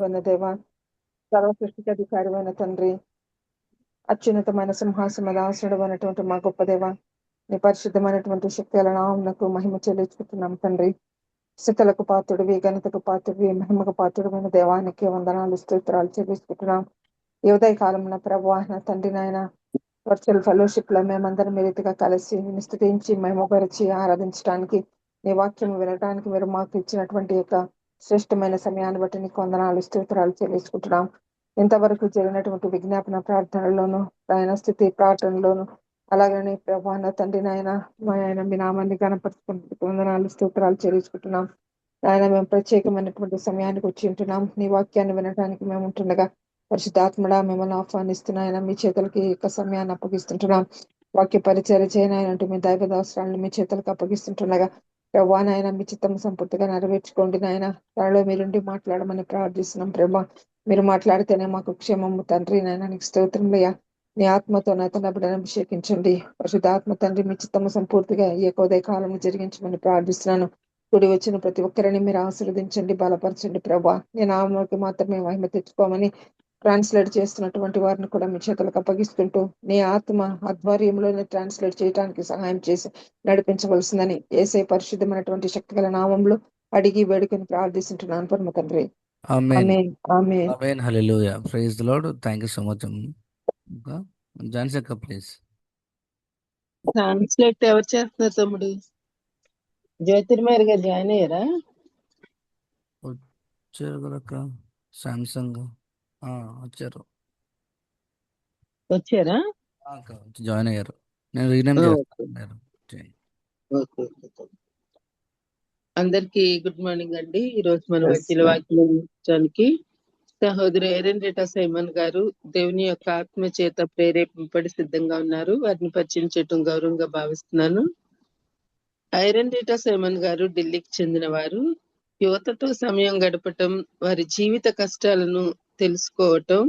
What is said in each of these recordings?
అయిన దేవ, సర్వ సృష్టికి అధికారమైన తండ్రి, అత్యున్నతమైన సింహాసన ఆశ్రయుడు అయినటువంటి మా గొప్ప దేవ, నీ పరిశుద్ధమైనటువంటి శక్తుల నామమునకు మహిమ చెల్లించుకుంటున్నాం తండ్రి. స్థితులకు పాత్రుడివి, ఘనతకు పాత్రుడివి, మహిమకు పాత్రుడమైన దేవానికి వందనాలు స్తోత్రాలు చెల్లించుకుంటున్నాం. ఈ ఉదయ కాలంలో ప్రభువా నా తండ్రి నాయన వర్చువల్ ఫెలోషిప్ లో మేమందరం మీ రీతిగా కలిసి నిన్ను స్తుతించి మహిమపరిచి ఆరాధించడానికి, నీ వాక్యం వినడానికి మీరు మాకు ఇచ్చినటువంటి యొక్క శ్రేష్టమైన సమయాన్ని బట్టి నీకు వందనాలు స్తోత్రాలు చెల్లించుకుంటున్నాం. ఇంతవరకు జరిగినటువంటి విజ్ఞాపన ప్రార్థనలోను, ఆయన స్థితి ప్రార్థనలోను, అలాగనే ప్రభా నా తండ్రి నాయన మా ఆయన మీ నామాన్ని గణపరుచుకుంటూ వందనాలు స్తోత్రాలు చెల్లించుకుంటున్నాం. ఆయన మేము ప్రత్యేకమైనటువంటి సమయానికి వచ్చి ఉంటున్నాం. నీ వాక్యాన్ని వినడానికి మేము ఉంటుండగా పరిశుద్ధాత్మడా మిమ్మల్ని ఆహ్వానిస్తున్నాయన మీ చేతులకి యొక్క సమయాన్ని అప్పగిస్తుంటున్నాం. వాక్య పరిచయం చేయనాయనంటూ మీ దైవదాస్త్రాలను మీ చేతులకు అప్పగిస్తుంటుండగా ప్రభా నాయన మీ చిత్తం సంపూర్తిగా నెరవేర్చుకోండి నాయన. త్వరలో మీరుండి మాట్లాడమని ప్రార్థిస్తున్నాం. ప్రభా మీరు మాట్లాడితేనే మాకు క్షేమము తండ్రి నాయన నీకు స్తోత్రములయ్యా. నీ ఆత్మతో నా తన బిడ్డను అభిషేకించండి. పరిశుద్ధాత్మ తండ్రి మీ చిత్తము సంపూర్తిగా ఈ యొక్క ఉదయ కాలంలో జరిగించమని ప్రార్థిస్తున్నాను. కూడి వచ్చిన ప్రతి ఒక్కరిని మీరు ఆశీర్వదించండి, బలపరచండి ప్రభా. నేను ఆమెకి మాత్రమే మహిమ తెచ్చుకోమని ట్రాన్స్లేట్ చేస్తున్నటువంటి వారిని కూడా మీ చేతులకు అప్పగిస్తుంటూ నీ ఆత్మ ఆధ్వర్యంలోనే ట్రాన్స్లేట్ చేయడానికి సహాయం చేసి నడిపించవలసిందని యేసే పరిశుద్ధమైనటువంటి శక్తిగల నామంలో అడిగి వేడుకని ప్రార్థిస్తుంటున్నాను పరమ తండ్రి. Amen. Amen. Amen. Amen. Hallelujah. Praise the Lord. Thank you so much. ఇంకా జాన్సీ అక్క ప్లీజ్. ట్రాన్స్లేట్ ఎవరు చేస్తున్నారు తమ్ముడు? జ్యోతిర్మయ్య గారు జాయిన్ అయ్యారా? వచ్చారు కదా అక్క. సామ్సంగ్ వచ్చారు. వచ్చారా? అక్క జాయిన్ అయ్యారు. నేను రీనేమ్ ఓకే చేస్తాను. Okay okay. అందరికి గుడ్ మార్నింగ్ అండి. ఈ రోజు మనం Yes, అఖిల ma'am. వాక్యానికి సహోదరు ఎరెండ్రేటా సైమన్ గారు దేవుని యొక్క ఆత్మ చేత ప్రేరేపింపడి సిద్ధంగా ఉన్నారు. వారిని పరిచయం చేయటం గౌరవంగా భావిస్తున్నాను. ఎరెండ్రేటా సైమన్ గారు ఢిల్లీకి చెందిన వారు. యువతతో సమయం గడపటం, వారి జీవిత కష్టాలను తెలుసుకోవటం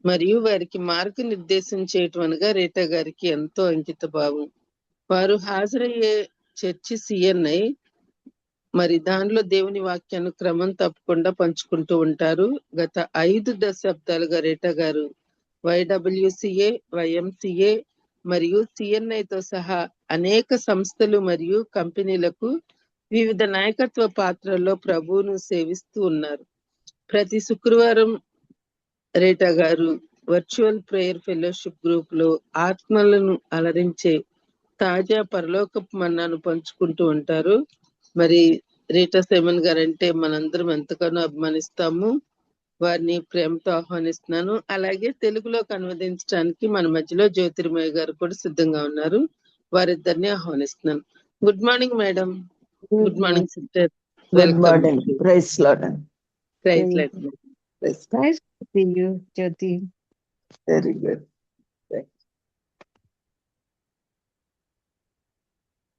మరియు వారికి మార్గనిర్దేశం చేయటం అనగా రేటా గారికి ఎంతో అంకిత భావం. వారు హాజరయ్యే చర్చి సిఎన్ఐ మరి దానిలో దేవుని వాక్యాన్ని క్రమం తప్పకుండా పంచుకుంటూ ఉంటారు. గత 5 దశాబ్దాలుగా రేటా గారు YWCA, YMCA మరియు సిఎన్ఐతో సహా అనేక సంస్థలు మరియు కంపెనీలకు వివిధ నాయకత్వ పాత్రల్లో ప్రభువును సేవిస్తూ ఉన్నారు. ప్రతి శుక్రవారం రేటా గారు వర్చువల్ ప్రేయర్ ఫెలోషిప్ గ్రూప్ లో ఆత్మలను అలరించే తాజా పరలోకపు మన్నాను పంచుకుంటూ ఉంటారు. మరి రీటా సైమన్ గారు అంటే మనందరం ఎంతగానో అభిమానిస్తాము. వారిని ప్రేమతో ఆహ్వానిస్తున్నాను. అలాగే తెలుగులోకి అనువదించడానికి మన మధ్యలో జ్యోతిర్మయ్య గారు కూడా సిద్ధంగా ఉన్నారు. వారిద్దరిని ఆహ్వానిస్తున్నాను. Good morning madam. Good morning sister. Good welcome. morning. Praise Lord. Praise Lord. Praise. Nice to see you, Jyoti. Very good.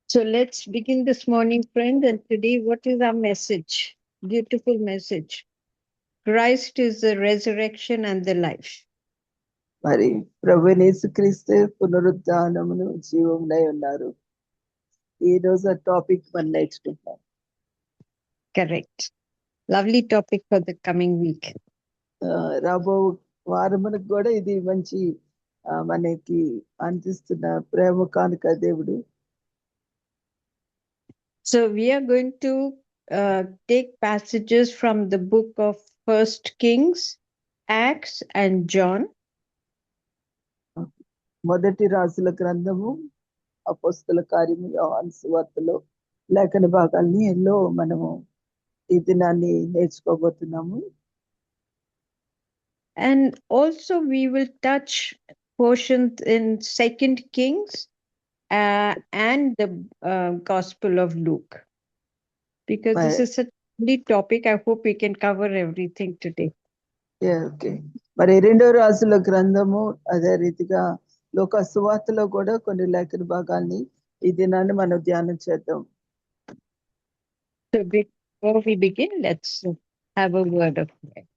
So let's begin this morning, friends. And today, what is our message? Beautiful message. Christ is the resurrection and the life. మరి ప్రభు యేసుక్రీస్తు పునరుద్ధానమును జీవమునై ఉన్నారు. ఈ రోజు ఆ topic మనం నేర్చుకుంటాం. Correct. Lovely topic for the coming week. రాబో వారమునకు కూడా ఇది మంచి మనకి అందిస్తున్న ప్రేమ కానుక దేవుడు. So we are going to take passages from the book of First Kings, Acts, and John. మొదటి రాజుల గ్రంథము, అపోస్తల కార్యము, యోహాను సువార్తలో లేఖన భాగాల్ని ఎన్నో మనము ఈ దినాన్ని నేర్చుకోబోతున్నాము. And also we will touch portions in Second Kings and the Gospel of Luke. Because this is such a neat topic, I hope we can cover everything today. Okay. మరి రెండో రాజుల గ్రంథము అదే రీతిగా లోక సువార్తలో కూడా కొన్ని లేఖన భాగాల్ని ఈ దినాన్ని మనం ధ్యానం చేద్దాం. So before we begin, let's have a word of prayer.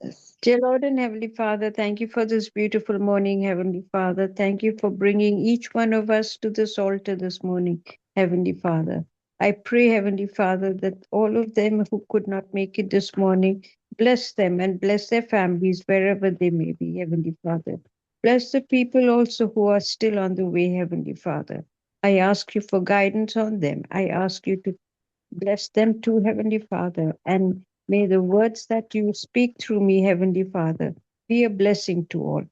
Yes. Dear Lord and Heavenly Father, thank you for this beautiful morning, Heavenly Father. Thank you for bringing each one of us to this altar this morning, Heavenly Father. I pray, Heavenly Father, that all of them who could not make it this morning, Bless them and bless their families wherever they may be, Heavenly Father. Bless the people also who are still on the way, Heavenly Father. I ask you for guidance on them. I ask you to bless them too, Heavenly Father. And may the words that you speak through me, Heavenly Father, be a blessing to all.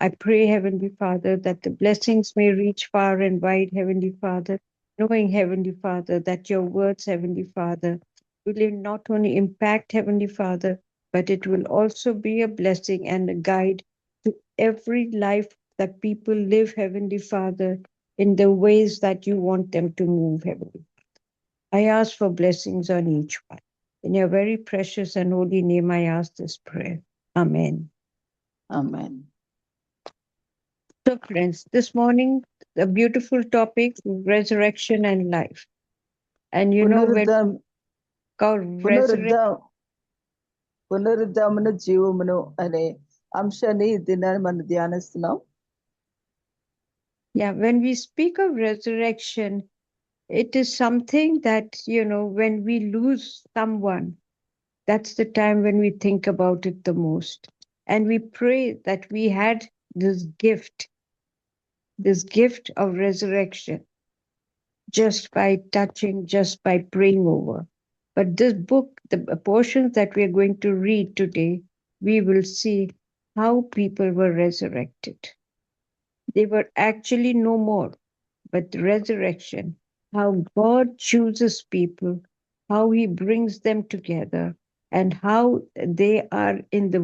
I pray, Heavenly Father, that the blessings may reach far and wide, Heavenly Father, knowing, Heavenly Father, that your words, Heavenly Father, will not only impact, Heavenly Father, but it will also be a blessing and a guide to every life that people live, Heavenly Father, in the ways that you want them to move, Heavenly Father. I ask for blessings on each one. In your very precious and holy name, I ask this prayer. Amen. Amen. So, friends, this morning, a beautiful topic, resurrection and life. And you know, when పునరుద్ధ God resurrect, పునరుద్ధమన జీవమును అనే అంశాన్ని ఈ దినాన్ని మనం ధ్యానిస్తున్నాం. yeah, when we speak of resurrection, it is something that, you know, when we lose someone, that's the time when we think about it the most. And we pray that we had this gift of resurrection, just by touching, just by praying over. But this book, the portions that we are going to read today, we will see how people were resurrected. They were actually no more, but the resurrection, how God chooses people, how he brings them together, and how they are in the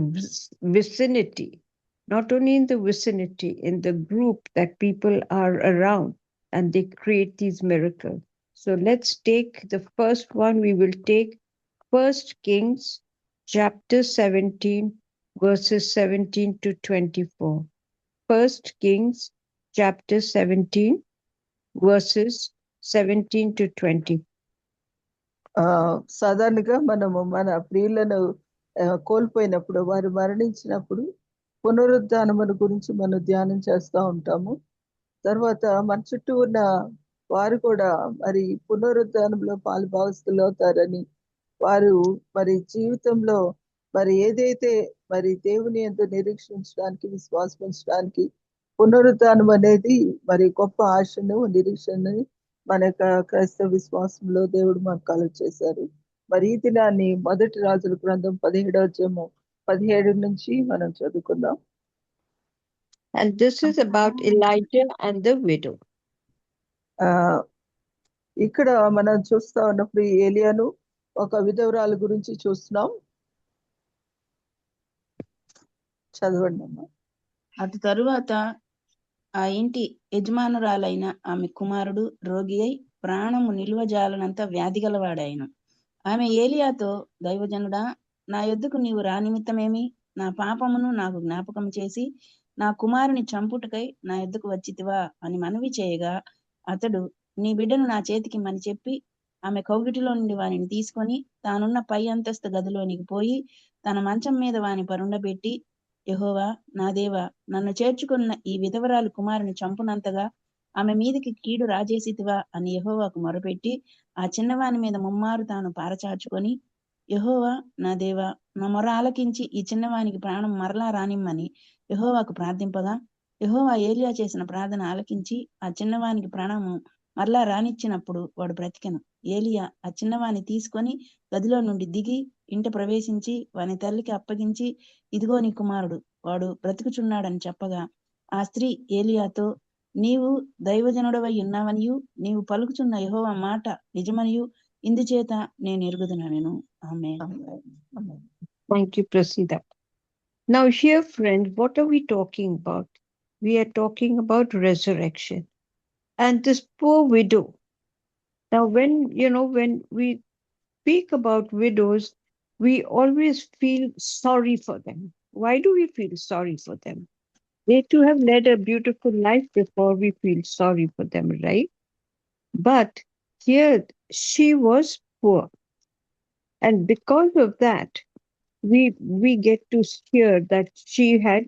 vicinity, not only in the vicinity, in the group that people are around, and they create these miracles. So let's take the first one. We will take 1 Kings chapter 17, verses 17 to 24. 1 Kings chapter 17, verses 17 to 20. సాధారణంగా మనము మన ప్రియులను కోల్పోయినప్పుడు, వారు మరణించినప్పుడు పునరుద్ధానమును గురించి మనం ధ్యానం చేస్తూ ఉంటాము. తర్వాత మన చుట్టూ ఉన్న వారు కూడా మరి పునరుద్ధానంలో పాలు భాగస్తులు అవుతారని, వారు మరి జీవితంలో మరి ఏదైతే మరి దేవుని యందు నిరీక్షించడానికి, విశ్వాసం ఉంచడానికి పునరుద్ధానం అనేది మరి గొప్ప ఆశను, నిరీక్షణని మన క్రైస్తవ విశ్వాసంలో దేవుడు మనకు కలుగ చేశారు. మరి ఈ దినాన్ని 1 రాజుల గ్రంథం 17వ అధ్యాయము 17 నుంచి మనం చదువుకుందాం. And this is about Elijah and the widow. ఇక్కడ మనం చూస్తా ఉన్నప్పుడు ఏలియాను ఒక విధవరాలు గురించి చూస్తున్నాం. చదవండి అమ్మా. అటు తరువాత ఆ ఇంటి యజమానురాలైన ఆమె కుమారుడు రోగి అయి ప్రాణము నిలువజాలనంత వ్యాధి గలవాడాయను. ఆమె ఏలియాతో, దైవజనుడా, నా యొద్దకు నీవు రానిమిత్తమేమి? నా పాపమును నాకు జ్ఞాపకం చేసి నా కుమారుని చంపుటకై నా యొద్దకు వచ్చితివా అని మనవి చేయగా, అతడు, నీ బిడ్డను నా చేతికి మని చెప్పి ఆమె కౌగిటిలో నుండి వానిని తీసుకొని తానున్న పై అంతస్తు గదిలోనికి పోయి తన మంచం మీద వాని పరుండబెట్టి, యెహోవా నా దేవా, నన్ను చేర్చుకున్న ఈ విధవరాలు కుమారుని చంపునంతగా ఆమె మీదికి కీడు రాజేసితివా అని యెహోవాకు మొరపెట్టి ఆ చిన్నవాని మీద ముమ్మారు తాను పారచాచుకొని, యెహోవా నా దేవా, నా మొర ఆలకించి ఈ చిన్నవానికి ప్రాణం మరలా రానిమ్మని యెహోవాకు ప్రార్థింపగా, యెహోవా ఏలియా చేసిన ప్రార్థన ఆలకించి ఆ చిన్నవానికి ప్రాణము మరలా రానిచ్చినప్పుడు వాడు బ్రతికెను. ఏలియా ఆ చిన్నవాని తీసుకొని గదిలో నుండి దిగి ఇంట ప్రవేశించి వాని తల్లికి అప్పగించి, ఇదిగో నీ కుమారుడు, వాడు బ్రతుకుచున్నాడని చెప్పగా, ఆ స్త్రీ ఏలియాతో, నీవు దైవజనుడవై ఉన్నావనియు నీవు పలుకుచున్న యెహోవా మాట నిజమనియు ఇందుచేత నేను ఎరుగుదుననెను. ఆమేన్. Thank you, Prasida. Now here, friends, what are we talking about? We are talking about resurrection. And this poor widow. Now, when we speak about widows, we always feel sorry for them. Why do we feel sorry for them? They too have led a beautiful life before we feel sorry for them, right? But here she was poor. And because of that, we get to hear that she had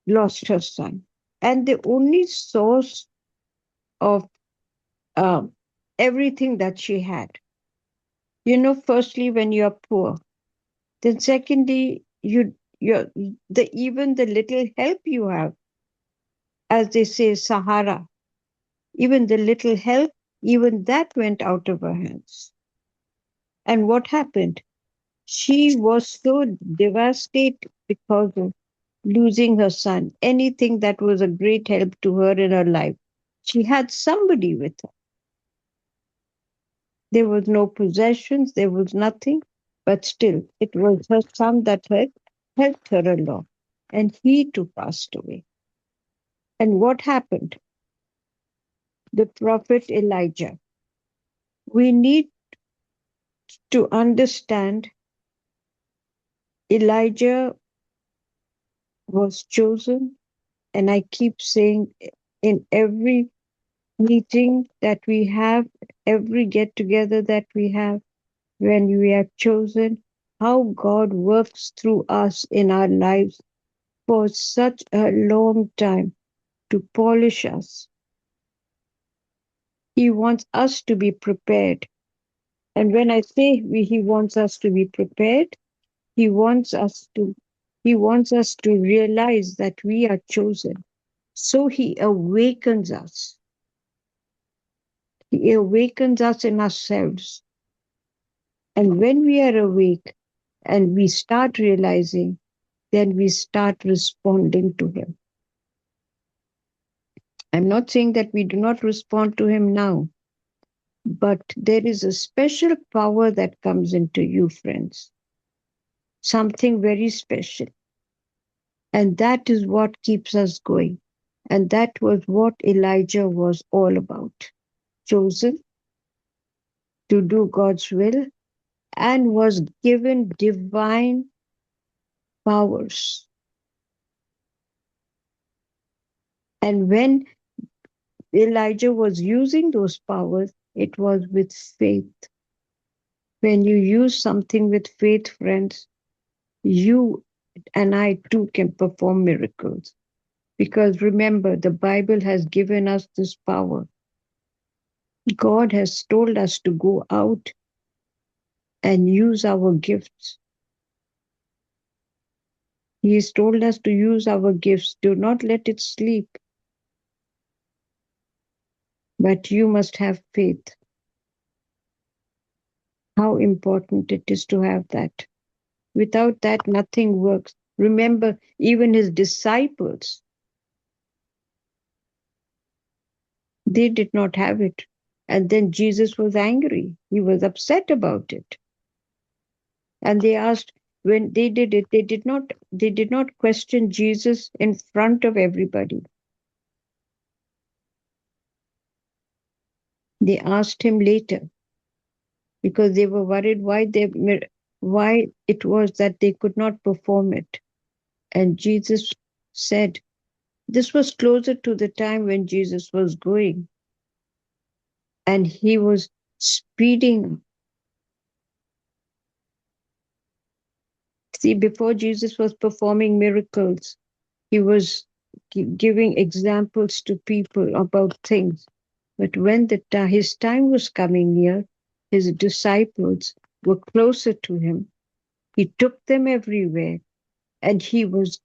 lost her son. And the only source of everything that she had, firstly, when you're poor, then secondly, even the little help you have, as they say, Sahara, even the little help, even that went out of her hands. And what happened? She was so devastated because of losing her son, anything that was a great help to her in her life. She had somebody with her. There was no possessions, there was nothing, but still, it was her son that had helped her a lot. And he too passed away. And what happened? The prophet Elijah. We need to understand Elijah was chosen, and I keep saying in every meeting that we have, every get together that we have, when we are chosen, how God works through us in our lives for such a long time to polish us. He wants us to be prepared. And when I say he wants us to be prepared, he wants us to realize that we are chosen. So he awakens us. He awakens us in ourselves. And when we are awake and we start realizing, then we start responding to him. I'm not saying that we do not respond to him now, but there is a special power that comes into you, friends. Something very special. And that is what keeps us going. And that was what Elijah was all about. Chosen to do God's will and was given divine powers. And when Elijah was using those powers, it was with faith. When you use something with faith, friends, you and I too can perform miracles. Because remember, the Bible has given us this power. God has told us to go out and use our gifts. He has told us to use our gifts. Do not let it sleep. But you must have faith. How important it is to have that. Without that, nothing works. Remember, even his disciples, they did not have it. And then Jesus was angry. He was upset about it. And they asked, when they did it, they did not question Jesus in front of everybody. They asked him later because they were worried why it was that they could not perform it. And Jesus said, this was closer to the time when Jesus was going. And he was speeding. See, before Jesus was performing miracles, he was giving examples to people about things. But when his time was coming near, his disciples were closer to him. He took them everywhere, and he was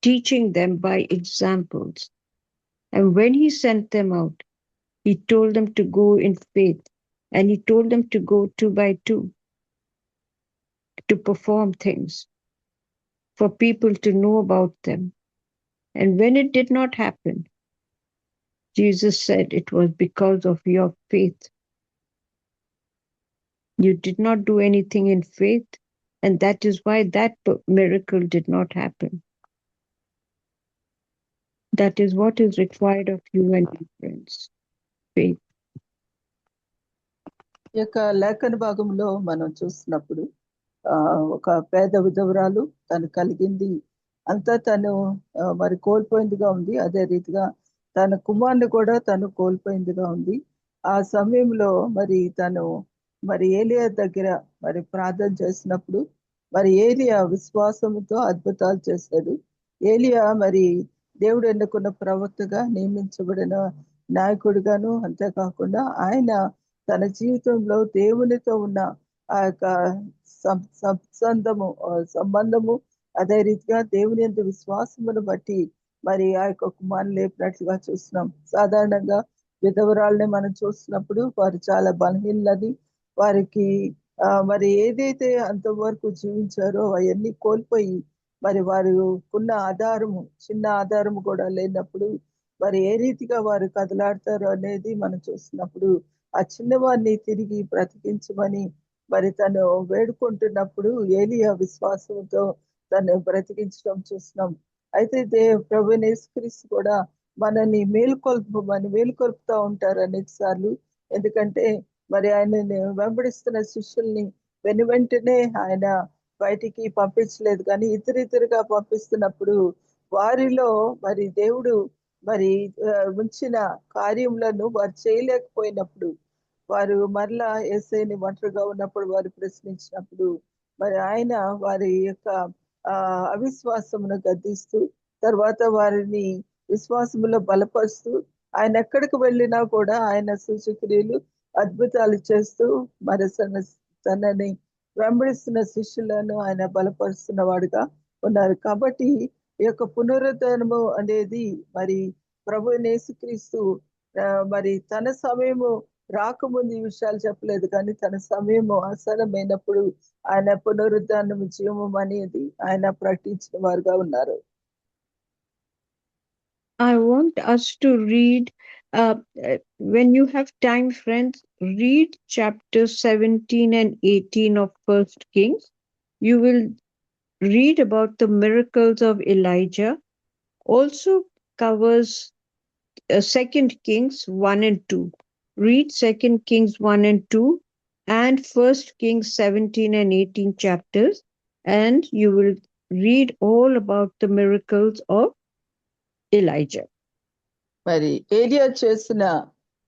teaching them by examples. And when he sent them out, he told them to go in faith, and he told them to go 2 by 2 to perform things for people to know about them. And when it did not happen, Jesus said it was because of your faith. You did not do anything in faith, and that is why that miracle did not happen. That is what is required of you and your friends. Faith. ఈ యొక్క లేఖన భాగంలో మనం చూసినప్పుడు ఒక పేద విధవరాలు తను కలిగింది అంతా తను మరి కోల్పోయిందిగా ఉంది. అదే రీతిగా తన కుమారుని కూడా తను కోల్పోయిందిగా ఉంది. ఆ సమయంలో మరి తను మరి ఏలియా దగ్గర మరి ప్రార్థన చేసినప్పుడు మరి ఏలియా విశ్వాసంతో అద్భుతాలు చేశాడు. ఏలియా మరి దేవుడు ఎన్నుకున్న ప్రవక్తగా నియమించబడిన నాయకుడిగాను, అంతేకాకుండా ఆయన తన జీవితంలో దేవునితో ఉన్న ఆ యొక్క సంబంధము, అదే రీతిగా దేవుని యందు విశ్వాసమును బట్టి మరి ఆ యొక్క కుమారుని లేపినట్లుగా చూస్తున్నాం. సాధారణంగా విధవరాళ్ళని మనం చూస్తున్నప్పుడు వారు చాలా బలహీనలని, వారికి మరి ఏదైతే అంతవరకు జీవించారో అవన్నీ కోల్పోయి మరి వారుకున్న ఆధారము, చిన్న ఆధారము కూడా లేనప్పుడు మరి ఏ రీతిగా వారు కదలాడతారు అనేది మనం చూస్తున్నప్పుడు ఆ చిన్నవాడిని తిరిగి బ్రతికించమని మరి తను వేడుకుంటున్నప్పుడు ఏలియా విశ్వాసంతో తను బ్రతికించడం చూస్తున్నాం. అయితే ప్రభు యేసుక్రీస్తు కూడా మనల్ని మేలుకొల్పుతూ ఉంటారు అనేక సార్లు. ఎందుకంటే మరి ఆయనని వెంబడిస్తున్న శిష్యుల్ని వెనువెంటనే ఆయన బయటికి పంపించలేదు, కానీ ఇతరితరుగా పంపిస్తున్నప్పుడు వారిలో మరి దేవుడు మరి ఉంచిన కార్యములను వారు చేయలేకపోయినప్పుడు, వారు మరలా యేసయ్యని ఒంటరిగా ఉన్నప్పుడు వారు ప్రశ్నించినప్పుడు మరి ఆయన వారి యొక్క అవిశ్వాసమును గద్దిస్తూ తర్వాత వారిని విశ్వాసములో బలపరుస్తూ ఆయన ఎక్కడికి వెళ్ళినా కూడా ఆయన సూచక్రియలు అద్భుతాలు చేస్తూ మరి తనని వెంబడిస్తున్న శిష్యులను ఆయన బలపరుస్తున్న వాడుగా ఉన్నారు. కాబట్టి ఈ యొక్క పునరుద్ధరణము అనేది మరి ప్రభు యేసుక్రీస్తు మరి తన సమయము రాకముందు ఈ విషయాలు చెప్పలేదు, కానీ తన సమయము ఆసన్నమైనప్పుడు ఆయన పునరుద్ధరణము జీవము అనేది ఆయన ప్రకటించిన వారుగా ఉన్నారు. I want us to read, when you have time, friends, read chapter 17 and 18 of First Kings. You will read about the miracles of Elijah. Also covers 2 Kings 1 and 2. Read 2 Kings 1 and 2 and 1 Kings 17 and 18 chapters, and you will read all about the miracles of Elijah. మరి ఏలియా చేసిన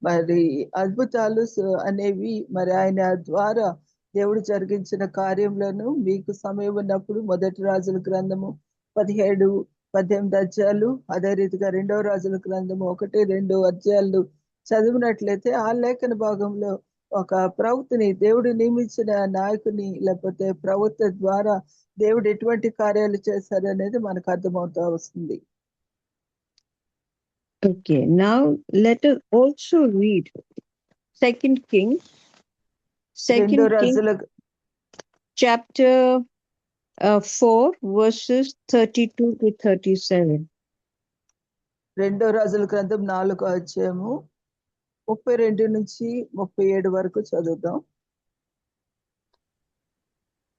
మరి అద్భుతాలు అనేవి మరి ఆయన ద్వారా దేవుడు జరిగించిన కార్యములను మీకు సమయం ఉన్నప్పుడు 1 రాజుల గ్రంథము 17-18 అధ్యాయాలు, అదే రీతిగా 2 రాజుల గ్రంథము 1-2 అధ్యాయాలు చదివినట్లయితే ఆ లేఖన భాగంలో ఒక ప్రవక్తని, దేవుడు నియమించిన నాయకుని లేకపోతే ప్రవక్త ద్వారా దేవుడు ఎటువంటి కార్యాలు చేశారు అనేది మనకు అర్థమవుతా వస్తుంది. Okay, now let us also read 2 Kings, chapter 4, verses 32 to 37. 2 రాజుల గ్రంథం 4వ అధ్యాయము 32 నుంచి 37 వరకు చదువుదాం.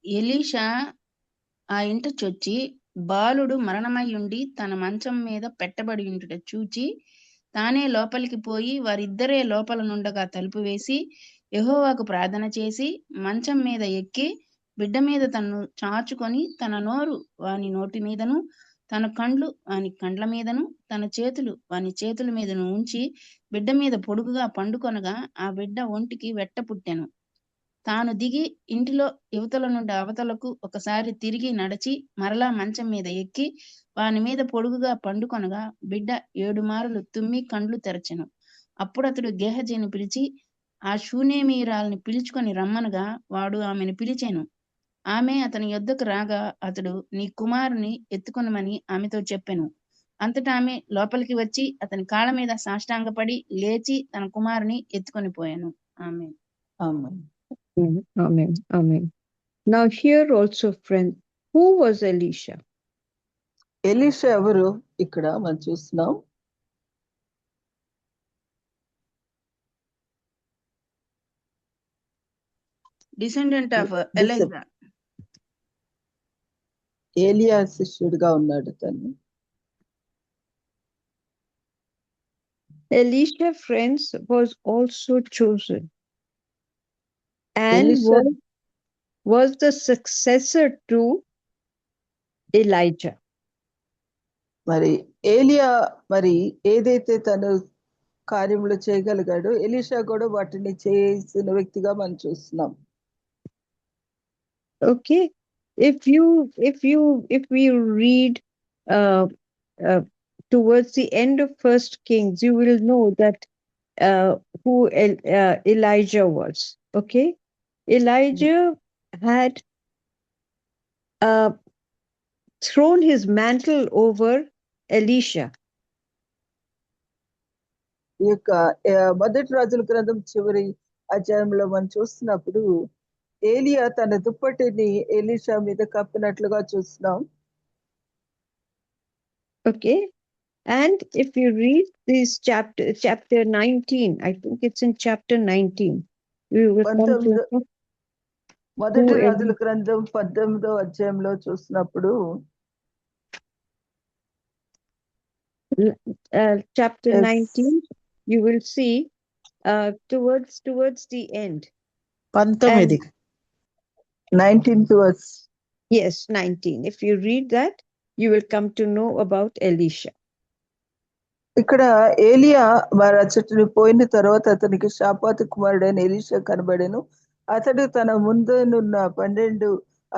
ఎలీషా ఆ ఇంట చొచ్చి బాలుడు మరణమయ్యుండి తన మంచం మీద పెట్టబడి ఉండుట చూచి తానే లోపలికి పోయి వారిద్దరే లోపల నుండగా తలుపు వేసి యెహోవాకు ప్రార్థన చేసి మంచం మీద ఎక్కి బిడ్డ మీద తన్ను చాచుకొని తన నోరు వాని నోటి మీదను తన కండ్లు వాని కండ్ల మీదను తన చేతులు వాని చేతుల మీదను ఉంచి బిడ్డ మీద పొడుగుగా పండుకొనగా ఆ బిడ్డ ఒంటికి వెట్ట పుట్టెను. తాను దిగి ఇంటిలో యువతల నుండి అవతలకు ఒకసారి తిరిగి నడిచి మరలా మంచం మీద ఎక్కి వాని మీద పొడుగుగా పండుకొనగా బిడ్డ 7 మారులు తుమ్మి కండ్లు తెరచెను. అప్పుడు అతడు గేహజీని పిలిచి ఆ షూనేమీయురాల్ని పిలుచుకొని రమ్మనగా వాడు ఆమెను పిలిచెను. ఆమె అతని యొద్దకు రాగా అతడు నీ కుమారుని ఎత్తుకొనమని ఆమెతో చెప్పెను. అంతటా ఆమె లోపలికి వచ్చి అతని కాళ్ళ మీద సాష్టాంగపడి లేచి తన కుమారుని ఎత్తుకొని పోయాను. ఆమె Amen. Amen. Now here also, friend, who was Elisha? Elisha ఎవరు ఇక్కడ మనం చూస్తున్నాం. Descendant of ELISA. ఏలియా శిష్యుడిగా ఉన్నాడు తను. Elisha, friends, was also chosen and was the successor to Elijah. మరి ఏలియా మరి ఏదైతే తను కార్యములు చేయగలిగాడో ఎలీషా కూడా వాటిని చేసిన వ్యక్తిగా మనం చూస్తున్నాం. Okay, if we read towards the end of First Kings, you will know that who Elijah was. Okay, Elijah had thrown his mantle over Elisha. ఈ యొక్క మొదటి రాజుల గ్రంథం చివరి అధ్యాయంలో మనం చూస్తున్నప్పుడు ఏలియా తన దుప్పటిని ఎలీషా మీద కప్పినట్లుగా చూస్తున్నాం. Okay. And if you read this chapter 19, I think it's in chapter 19, we will come to మొదటి రాజుల గ్రంథం 18వ అధ్యాయంలో చూసినప్పుడు chapter 19, you will see towards the end. 19th verse. Yes, 19. If you read that, you will come to know about Elisha. ఇక్కడ ఏలియా మరి అచ్చటిని పోయిన తర్వాత అతనికి షాపాతు కుమారుడైన ఎలీషా కనబడెను. అతడు తన ముందునున్న 12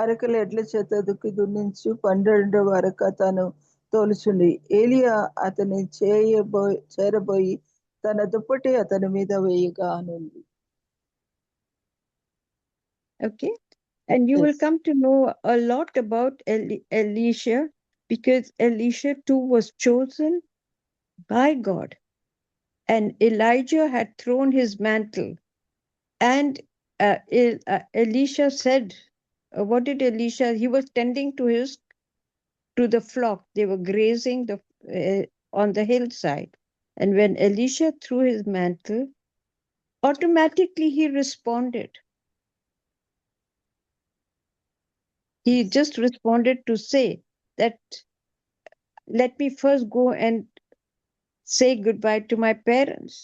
అరకల ఎడ్ల చేత దుక్కి దున్నించు 12వ అరక తాను తోలుచుండి ఏలియా అతని చేరబోయి తన దుప్పటి అతని మీద వేయగా అనుంది. Okay, and you will come to know a lot about Elisha, because Elisha too was chosen by God, and Elijah had thrown his mantle, and Elisha said, what did Elisha? He was tending to the flock. They were grazing on the hillside, and when Elisha threw his mantle, automatically he responded. He just responded to say that, let me first go and say goodbye to my parents.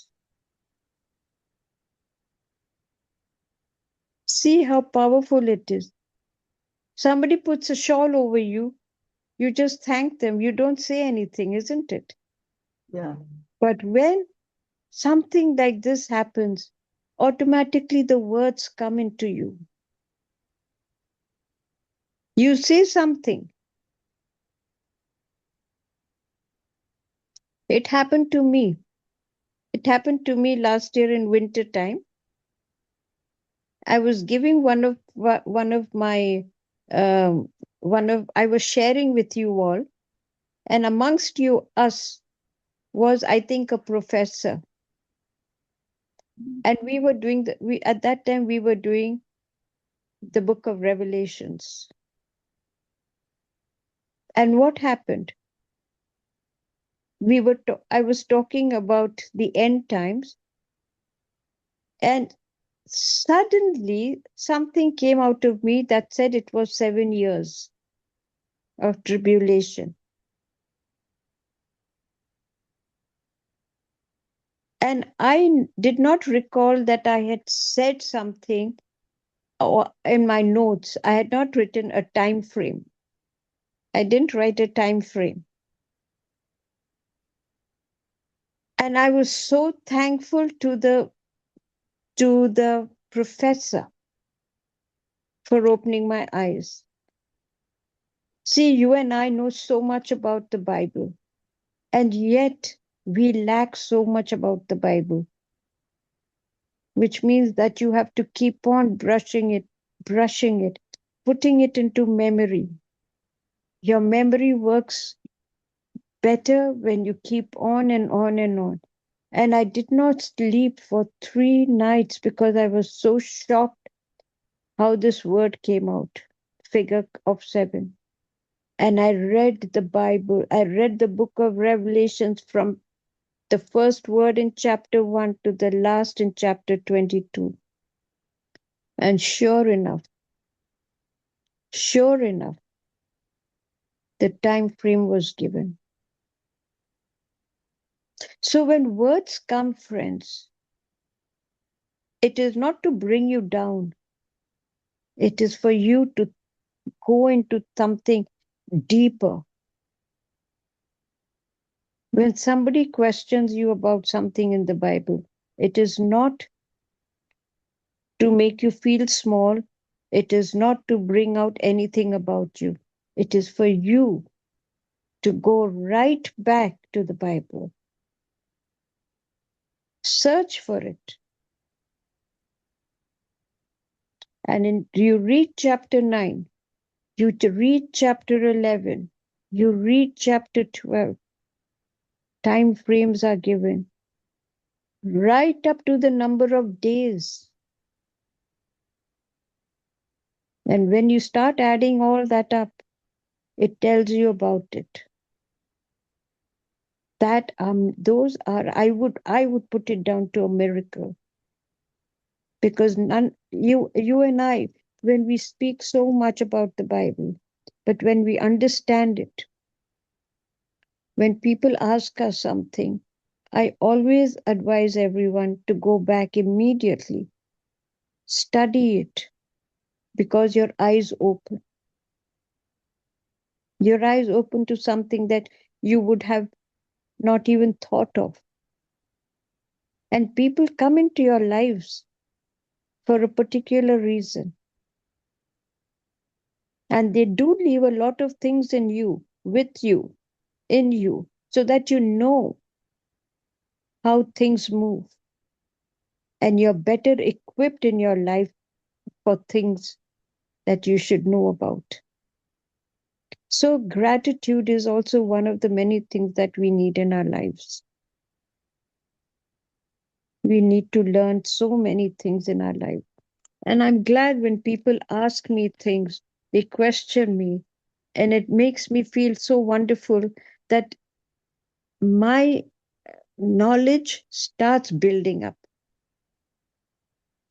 See how powerful it is. Somebody puts a shawl over you, you just thank them. You don't say anything, isn't it? Yeah. But when something like this happens, automatically the words come into you. You say something. It happened to me. It happened to me last year in winter time. I was giving I was sharing with you all, and amongst us was, I think, a professor. And we were doing at that time we were doing the book of Revelations. And what happened? I was talking about the end times, and suddenly something came out of me that said it was 7 years of tribulation. And I did not recall that I had said something in my notes. I had not written a time frame. I didn't write a time frame. And I was so thankful to the professor for opening my eyes. See, you and I know so much about the Bible, and yet we lack so much about the Bible, which means that you have to keep on brushing it, putting it into memory. Your memory works better when you keep on and on and on. And I did not sleep for 3 nights because I was so shocked how this word came out, figure of 7. And I read the Bible. I read the book of Revelations from the first word in chapter 1 to the last in chapter 22. And sure enough, the time frame was given. So when words come, friends, it is not to bring you down. It is for you to go into something deeper. When somebody questions you about something in the Bible, it is not to make you feel small. It is not to bring out anything about you. It is for you to go right back to the Bible. Search for it. And you read chapter 9, you read chapter 11, you read chapter 12, time frames are given, right up to the number of days. And when you start adding all that up, it tells you about it. That those are, I would put it down to a miracle, because you and I, when we speak so much about the Bible, but when we understand it, when people ask us something, I always advise everyone to go back immediately, study it, because your eyes open. Your eyes open to something that you would have not even thought of. And people come into your lives for a particular reason. And they do leave a lot of things in you, with you, in you, so that you know how things move. And you're better equipped in your life for things that you should know about. So gratitude is also one of the many things that we need in our lives. We need to learn so many things in our life. And I'm glad when people ask me things, they question me, and it makes me feel so wonderful that my knowledge starts building up.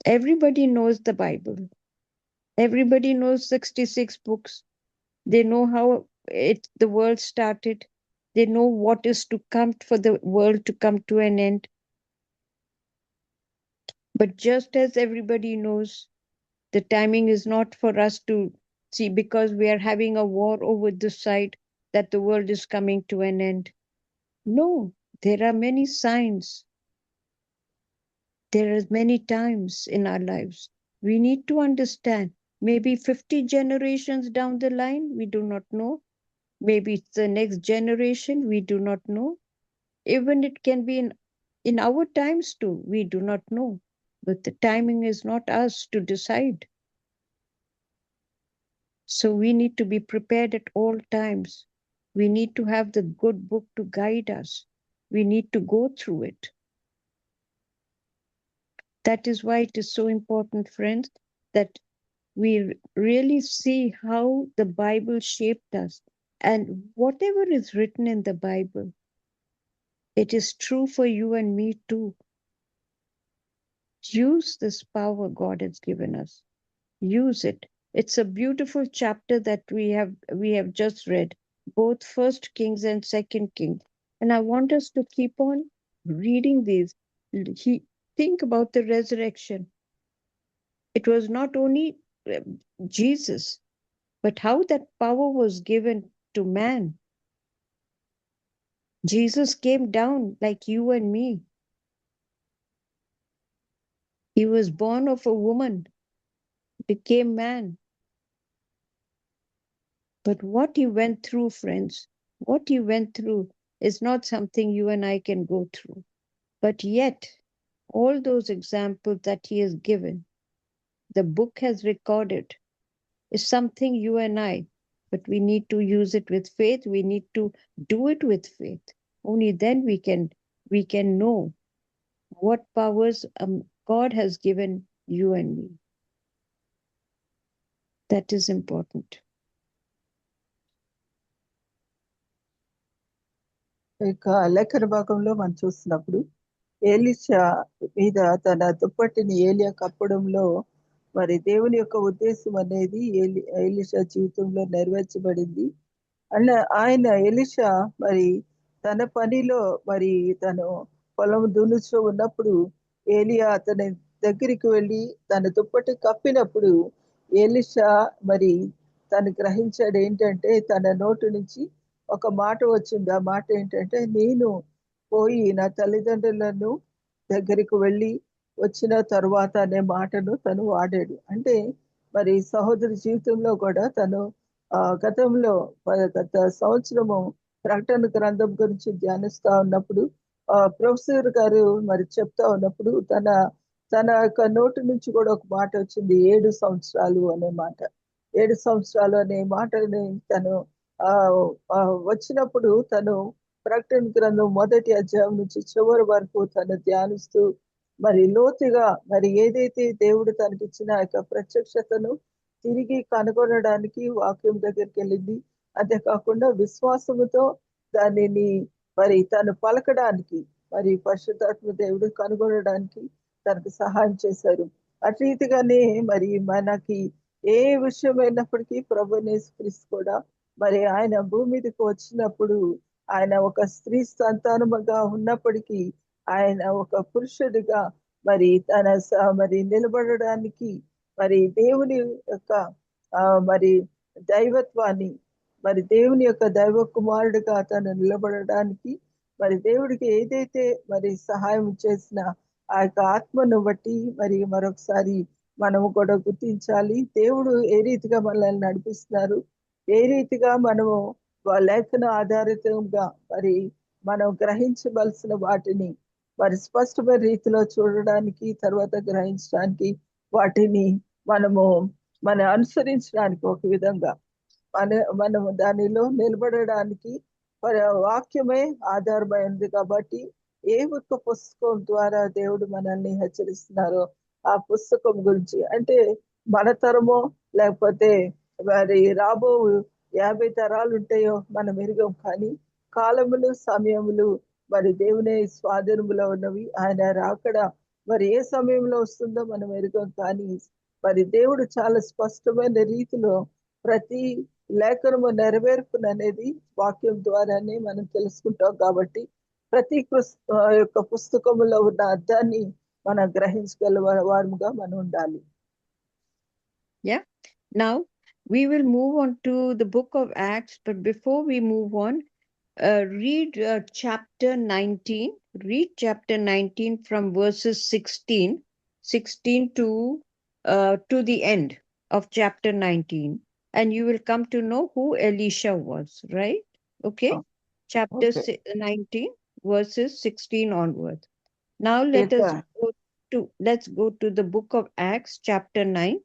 Everybody knows the Bible. Everybody knows 66 books. They know how the world started. They know what is to come for the world to come to an end. But just as everybody knows, the timing is not for us to see, because we are having a war over this side, that the world is coming to an end. No, there are many signs. There are many times in our lives. We need to understand. Maybe 50 generations down the line, we do not know. Maybe it's the next generation, we do not know. Even it can be in our times too, we do not know. But the timing is not us to decide. So we need to be prepared at all times. We need to have the good book to guide us. We need to go through it. That is why it is so important, friends, that we really see how the Bible shaped us. And whatever is written in the Bible, it is true for you and me too. Use this power God has given us. Use it. It's a beautiful chapter that we have just read, both First Kings and Second Kings. And I want us to keep on reading these. Think about the resurrection. It was not only Jesus, but how that power was given to man. Jesus came down like you and me. He was born of a woman, became man. But what he went through, friends, what he went through is not something you and I can go through. But yet, all those examples that he has given, the book has recorded, is something you and I, but we need to use it with faith. We need to do it with faith. Only then we can know what powers God has given you and me. That is important. ఇక లేఖన భాగంలో మనం చూసినప్పుడు Elisha మీద తన దుప్పటిని ఏలియా కప్పడంలో మరి దేవుని యొక్క ఉద్దేశం అనేది ఎలీషా జీవితంలో నెరవేర్చబడింది. అలా ఆయన ఎలీషా మరి తన పనిలో మరి తను పొలం దున్నుచూ ఉన్నప్పుడు ఏలియా అతని దగ్గరికి వెళ్ళి తన దుప్పటి కప్పినప్పుడు ఎలీషా మరి తను గ్రహించాడు ఏంటంటే తన నోటు నుంచి ఒక మాట వచ్చింది. ఆ మాట ఏంటంటే, నేను పోయి నా తల్లిదండ్రులను దగ్గరికి వెళ్ళి వచ్చిన తర్వాత అనే మాటను తను వాడాడు. అంటే మరి సహోదరి జీవితంలో కూడా తను గతంలో గత సంవత్సరము ప్రకటన గ్రంథం గురించి ధ్యానిస్తా ఉన్నప్పుడు ప్రొఫెసర్ గారు మరి చెప్తా ఉన్నప్పుడు తన తన యొక్క నోటి నుంచి కూడా ఒక మాట వచ్చింది, 7 సంవత్సరాలు అనే మాట. 7 సంవత్సరాలు అనే మాటని తను ఆ ఆ, వచ్చినప్పుడు తను ప్రకటన గ్రంథం 1వ అధ్యాయం నుంచి చివరి వరకు తను ధ్యానిస్తూ మరి లోతుగా మరి ఏదైతే దేవుడు తనకిచ్చిన ఆ యొక్క ప్రత్యక్షతను తిరిగి కనుగొనడానికి వాక్యం దగ్గరికి వెళ్ళింది. అంతేకాకుండా విశ్వాసముతో దానిని మరి తను పలకడానికి మరి పరిశుద్ధాత్మ దేవుడు కనుగొనడానికి తనకు సహాయం చేశారు. అటు రీతిగానే మరి మనకి ఏ విషయమైనప్పటికీ ప్రభువైన యేసుక్రీస్తు కూడా మరి ఆయన భూమి మీదకి వచ్చినప్పుడు ఆయన ఒక స్త్రీ సంతానముగా ఉన్నప్పటికీ ఆయన ఒక పురుషుడిగా మరి తన మరి నిలబడడానికి మరి దేవుని యొక్క మరి దైవత్వాన్ని మరి దేవుని యొక్క దైవ కుమారుడిగా తను నిలబడడానికి మరి దేవుడికి ఏదైతే మరి సహాయం చేసిన ఆ యొక్క ఆత్మను బట్టి మరి మరొకసారి మనము కూడా గుర్తించాలి. దేవుడు ఏ రీతిగా మనల్ని నడిపిస్తున్నారు, ఏ రీతిగా మనము లేఖన ఆధారితంగా మరి మనం గ్రహించవలసిన వాటిని మరి స్పష్టమైన రీతిలో చూడడానికి, తర్వాత గ్రహించడానికి, వాటిని మనము అనుసరించడానికి ఒక విధంగా మనము దానిలో నిలబడడానికి వాక్యమే ఆధారమైంది. కాబట్టి ఏ ఒక్క పుస్తకం ద్వారా దేవుడు మనల్ని హెచ్చరిస్తున్నారో ఆ పుస్తకం గురించి, అంటే మన తరమో లేకపోతే మరి రాబో 50 తరాలు ఉంటాయో మనం ఎరుగం, కానీ కాలములు సమయములు మరి దేవుని స్వాధీనములో ఉన్నవి. ఆయన రాకడ మరి ఏ సమయంలో వస్తుందో మనం ఎరుగం, కానీ మరి దేవుడు చాలా స్పష్టమైన రీతిలో ప్రతి లేఖనము నెరవేర్పుననేది వాక్యం ద్వారానే మనం తెలుసుకుంటాం. కాబట్టి ప్రతి యొక్క పుస్తకములో ఉన్న అర్థాన్ని మనం గ్రహించగల వారముగా మనం ఉండాలి. Yeah. Now we will move on to the book of Acts, but before we move on, read chapter 19. Read chapter 19 from verses 16 to the end of chapter 19, and you will come to know who Elisha was, right? Okay. Oh, Chapter okay. 19 verses 16 onwards. Now let's go to the book of Acts chapter 9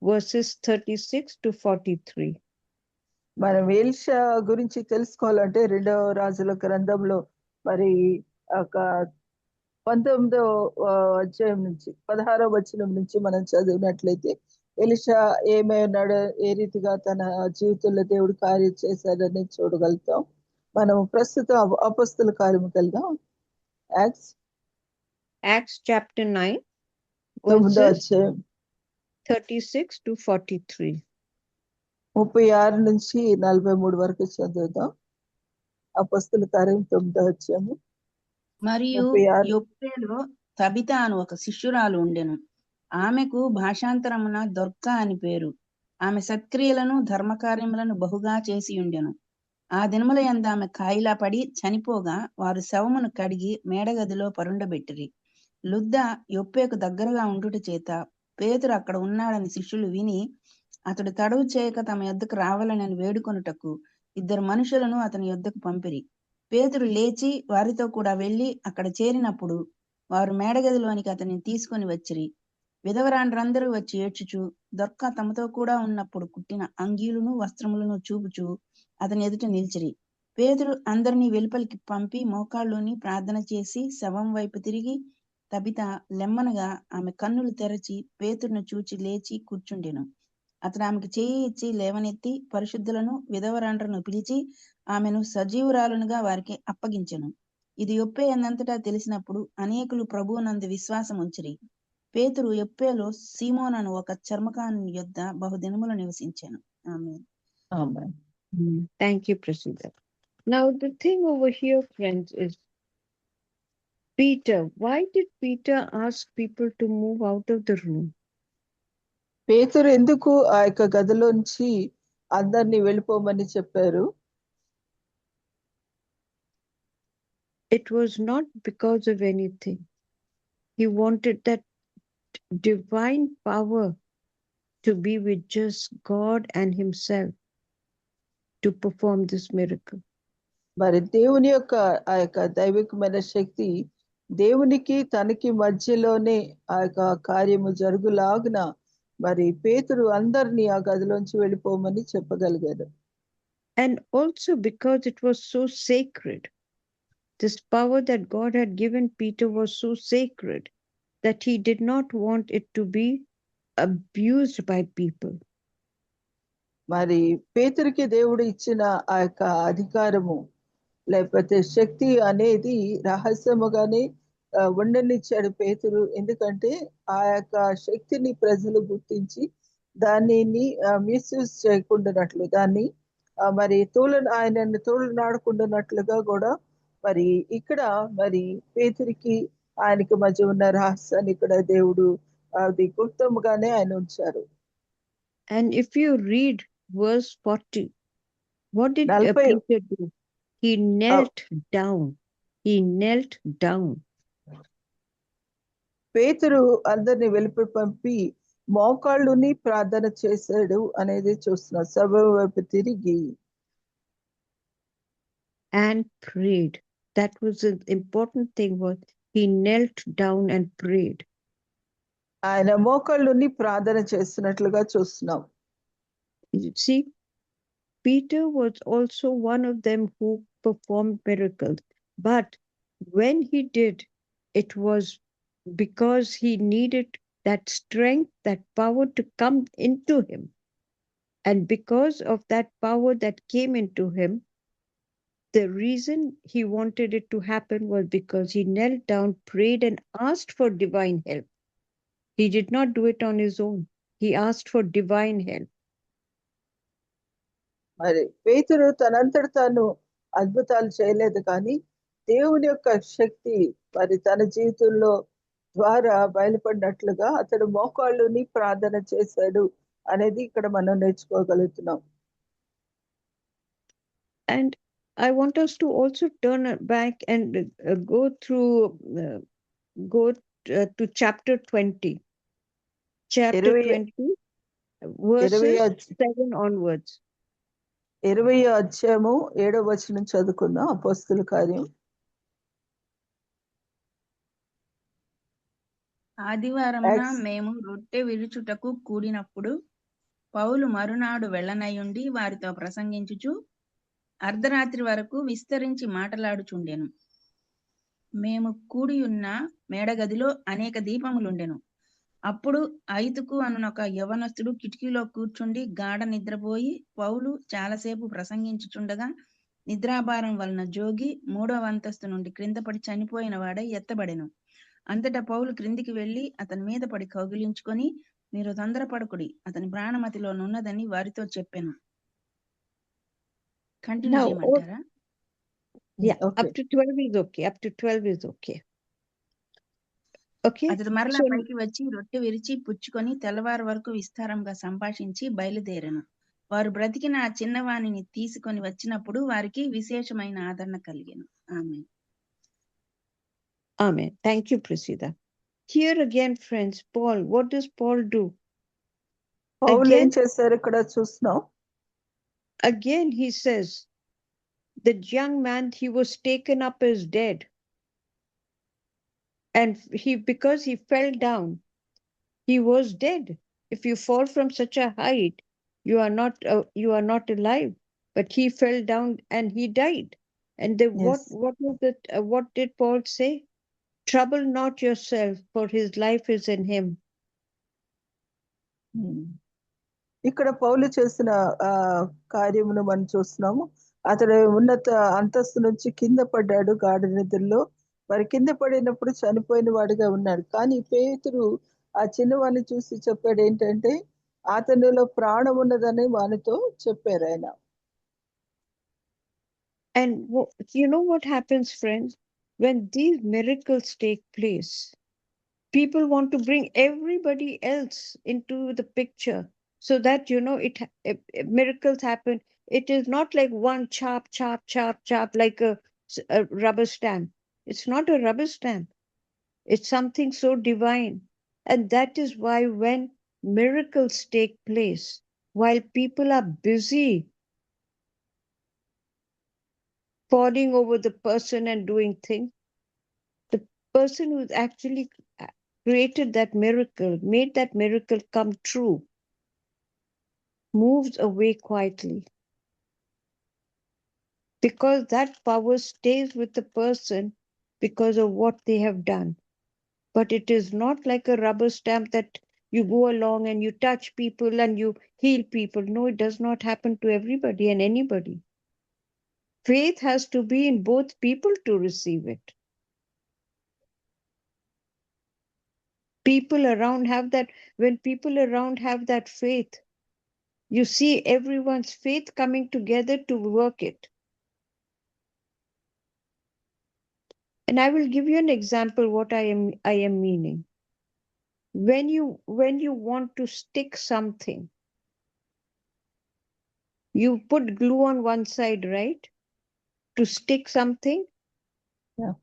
verses 36 to 43. మనం Elisha గురించి తెలుసుకోవాలంటే 2వ రాజుల గ్రంథంలో మరి ఒక 19వ అధ్యాయం నుంచి 16వ వచనం నుంచి మనం చదివినట్లయితే ఎలీషా ఏమై ఉన్నాడో, ఏ రీతిగా తన జీవితంలో దేవుడు కార్యం చేశాడని చూడగలుగుతాం. మనం ప్రస్తుతం అపొస్తలుల కార్యముకి వెళ్దాం. Acts chapter 9 9వ verses అధ్యాయం 36 to 43. 36 నుంచి 43 వరకు చదువుదాం. అపొస్తలుల కార్యం 9వ అధ్యాయము. మరియు 36. యొప్పేలో తబిత అను ఒక శిష్యురాలు ఉండెను. ఆమెకు భాషాంతరమున దొర్క అని పేరు. ఆమె సత్క్రియలను ధర్మకార్యములను బహుగా చేసి ఉండెను. ఆ దినముల యందు ఆమె కాయిలా పడి చనిపోగా వారు శవమును కడిగి మేడగదిలో పరుండబెట్టిరి. లుద్ద యొప్పేకు దగ్గరగా ఉండుట చేత పేతురు అక్కడ ఉన్నాడని శిష్యులు విని అతడు తడవు చేయక తమ యొద్దకు రావాలని వేడుకొనుటకు 2 మనుషులను అతని యొద్దకు పంపిరి. పేతురు లేచి వారితో కూడా వెళ్లి అక్కడ చేరినప్పుడు వారు మేడగదిలోనికి అతనిని తీసుకొని వచ్చిరి. విధవరాండ్రందరూ వచ్చి ఏడ్చుచు దొర్క తమతో కూడా ఉన్నప్పుడు కుట్టిన అంగీలును వస్త్రములను చూపుచు అతని ఎదుట నిలిచిరి. పేతురు అందరినీ వెలుపలికి పంపి మోకాళ్ళుని ప్రార్థన చేసి శవం వైపు తిరిగి తబిత లెమ్మనగా ఆమె కన్నులు తెరచి పేతురును చూచి లేచి కూర్చుండెను. అతడు ఆమెకు చేయి ఇచ్చి లేవనెత్తి పరిశుద్ధులను విధవరాండ్రను పిలిచి ఆమెను సజీవురాలునుగా వారికి అప్పగించెను. ఇది యొప్పే అన్నంతటా తెలిసినప్పుడు అనేకులు ప్రభువునందు విశ్వాసం ఉంచిరి. పేతురు యొప్పేలో సీమోన్ అను ఒక చర్మకారుని యొద్ద బహుదినములు నివసించాను. ఆమేన్. Thank you, Prasida. Now the thing over here, friends, is Peter. Why did Peter ask people to move out of the room? పేతురు ఎందుకు ఆ యొక్క గదిలోంచి అందరినీ వెళ్ళిపోమని చెప్పారు? It was not because of anything. He wanted that divine power to be with just God and himself to perform this miracle. మరి దేవుని యొక్క ఆ యొక్క దైవికమైన శక్తి దేవునికి తనకి మధ్యలోనే ఆ యొక్క కార్యము జరుగులాగున మరి పేతురు అందరినీ ఆ గదిలోంచి వెళ్ళిపోమని చెప్పగలిగాడు. And also because it was so sacred. This power that God had given Peter was so sacred that he did not want it to be abused by people. మరి పేతురికి దేవుడు ఇచ్చిన ఆ యొక్క అధికారము లేకపోతే శక్తి అనేది రహస్యముగానే ఉండనిచ్చాడు పేతురు. ఎందుకంటే ఆ యొక్క శక్తిని ప్రజలు గుర్తించి దానిని మిస్యూజ్ చేయకుండానట్లు, దాన్ని మరి ఆయనని తోలనాడకుండానట్లుగా కూడా మరి ఇక్కడ మరి పేతురికి ఆయనకి మధ్య ఉన్న రహస్యాన్ని ఇక్కడ దేవుడు అది గుప్తముగానే ఆయన ఉంచారు. And if you read verse 40, what did 40 Peter do? He knelt down. He knelt down. పేతురు అందరిని వెలుపలి పంపి మోకాళ్ళుని ప్రార్థన చేశాడు అనేది చూస్తున్నాం. సభ వైపు తిరిగి And prayed. That was the important thing, was he knelt down and prayed. ఆయన మోకాళ్ళుని ప్రార్థన చేస్తున్నట్లుగా చూస్తున్నాం. You see, Peter was also one of them who performed miracles. But when he did, it was because he needed that strength, that power to come into him. And because of that power that came into him, the reason he wanted it to happen was because he knelt down, prayed, and asked for divine help. He did not do it on his own. He asked for divine help. మరి పేతురు తనంతట తాను అద్భుతాలు చేయలేదు, కానీ దేవుని యొక్క శక్తి మరి తన జీవితంలో ద్వారా బయలుపడినట్లుగా అతడు మోకాళ్ళుని ప్రార్థన చేశాడు అనేది ఇక్కడ మనం నేర్చుకోగలుగుతున్నాం. And I want us to also turn back and go to chapter 20. Chapter 20, verses 7 onwards. 20వ అధ్యాయము 7వ వచనం చదువుకుందాం. అపోస్తలుల కార్యం. ఆదివారమున మేము రొట్టె విరుచుటకు కూడినప్పుడు పౌలు మరునాడు వెళ్ళనయుండి వారితో ప్రసంగించుచు అర్ధరాత్రి వరకు విస్తరించి మాటలాడుచుండెను. మేము కూడి ఉన్న మేడగదిలో అనేక దీపములుండెను. అప్పుడు ఐతుకు అనునొక యవనస్తుడు కిటికీలో కూర్చుండి గాఢ నిద్రపోయి పౌలు చాలాసేపు ప్రసంగించుచుండగా నిద్రాభారం వలన జోగి 3వ అంతస్తు నుండి క్రింద పడి చనిపోయిన వాడై ఎత్తబడెను. అంతటా పౌలు క్రిందికి వెళ్లి అతని మీద పడి కౌగిలించుకొని, మీరు తొందరపడకుడి, అతని ప్రాణమతిలోనున్నదని వారితో చెప్పెను. కంటిన్యూ Now, చేయమంటారా? yeah, Okay. up to 12 is okay. Up to 12 is okay. Okay. అతడు మరలా So, పైకి వచ్చి రొట్టె విరిచి పుచ్చుకొని తెల్లవారు వరకు విస్తారంగా సంభాషించి బయలుదేరెను. వారు బ్రతికిన ఆ చిన్నవాణిని తీసుకొని వచ్చినప్పుడు వారికి విశేషమైన ఆదరణ కలిగెను. ఆమేన్. Amen. Thank you, Priscilla. Here again, friends, Paul, what does Paul do? పౌలు ఏం Again, చేశారు ఇక్కడ చూస్తున్నాం. again he says, the young man, he was taken up as dead. And because he fell down, he was dead. If you fall from such a height, you are not alive. But he fell down and he died. And Yes. what was it? What did Paul say? Trouble not yourself, for his life is in him. ఇక్కడ పౌలు చేసిన కార్యమును మనం చూస్తున్నాము. అతడు ఉన్నత అంతస్తు నుంచి కింద పడ్డాడు గాఢ నిద్రలో. మరి కింద పడినప్పుడు చనిపోయిన వాడిగా ఉన్నాడు. కానీ పేతురు ఆ చిన్నవాడిని చూసి చెప్పాడు ఏంటంటే, అతనిలో ప్రాణం ఉన్నదని వానితో చెప్పారు ఆయన. And you know what happens, friends? When these miracles take place, people want to bring everybody else into the picture so that, miracles happen. It is not like one chop, chop, chop, chop, like a rubber stamp. It's not a rubber stamp. It's something so divine. And that is why when miracles take place, while people are busy falling over the person and doing things, person who actually created that miracle, made that miracle come true, moves away quietly. Because that power stays with the person because of what they have done. But it is not like a rubber stamp that you go along and you touch people and you heal people. No, it does not happen to everybody and anybody. Faith has to be in both people to receive it. People around have that. When people around have that faith, you see everyone's faith coming together to work it. And I will give you an example what I am meaning. When you want to stick something, you put glue on one side, right? To stick something. Yeah.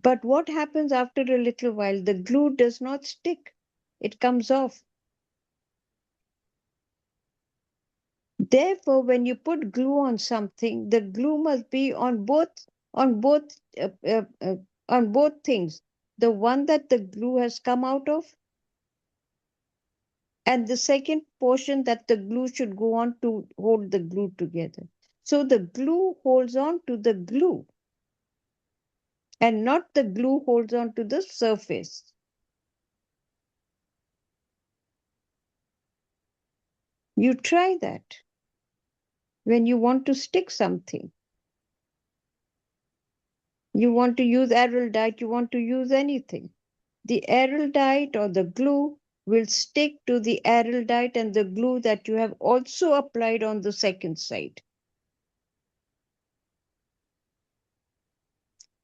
But what happens after a little while? The glue does not stick. It comes off. Therefore, when you put glue on something, the glue must be on both on both things. The one that the glue has come out of, and the second portion that the glue should go on to hold the glue together. So the glue holds on to the glue, and not the glue holds on to the surface. You try that when you want to stick something. You want to use araldite, you want to use anything. The araldite or the glue will stick to the araldite and the glue that you have also applied on the second side.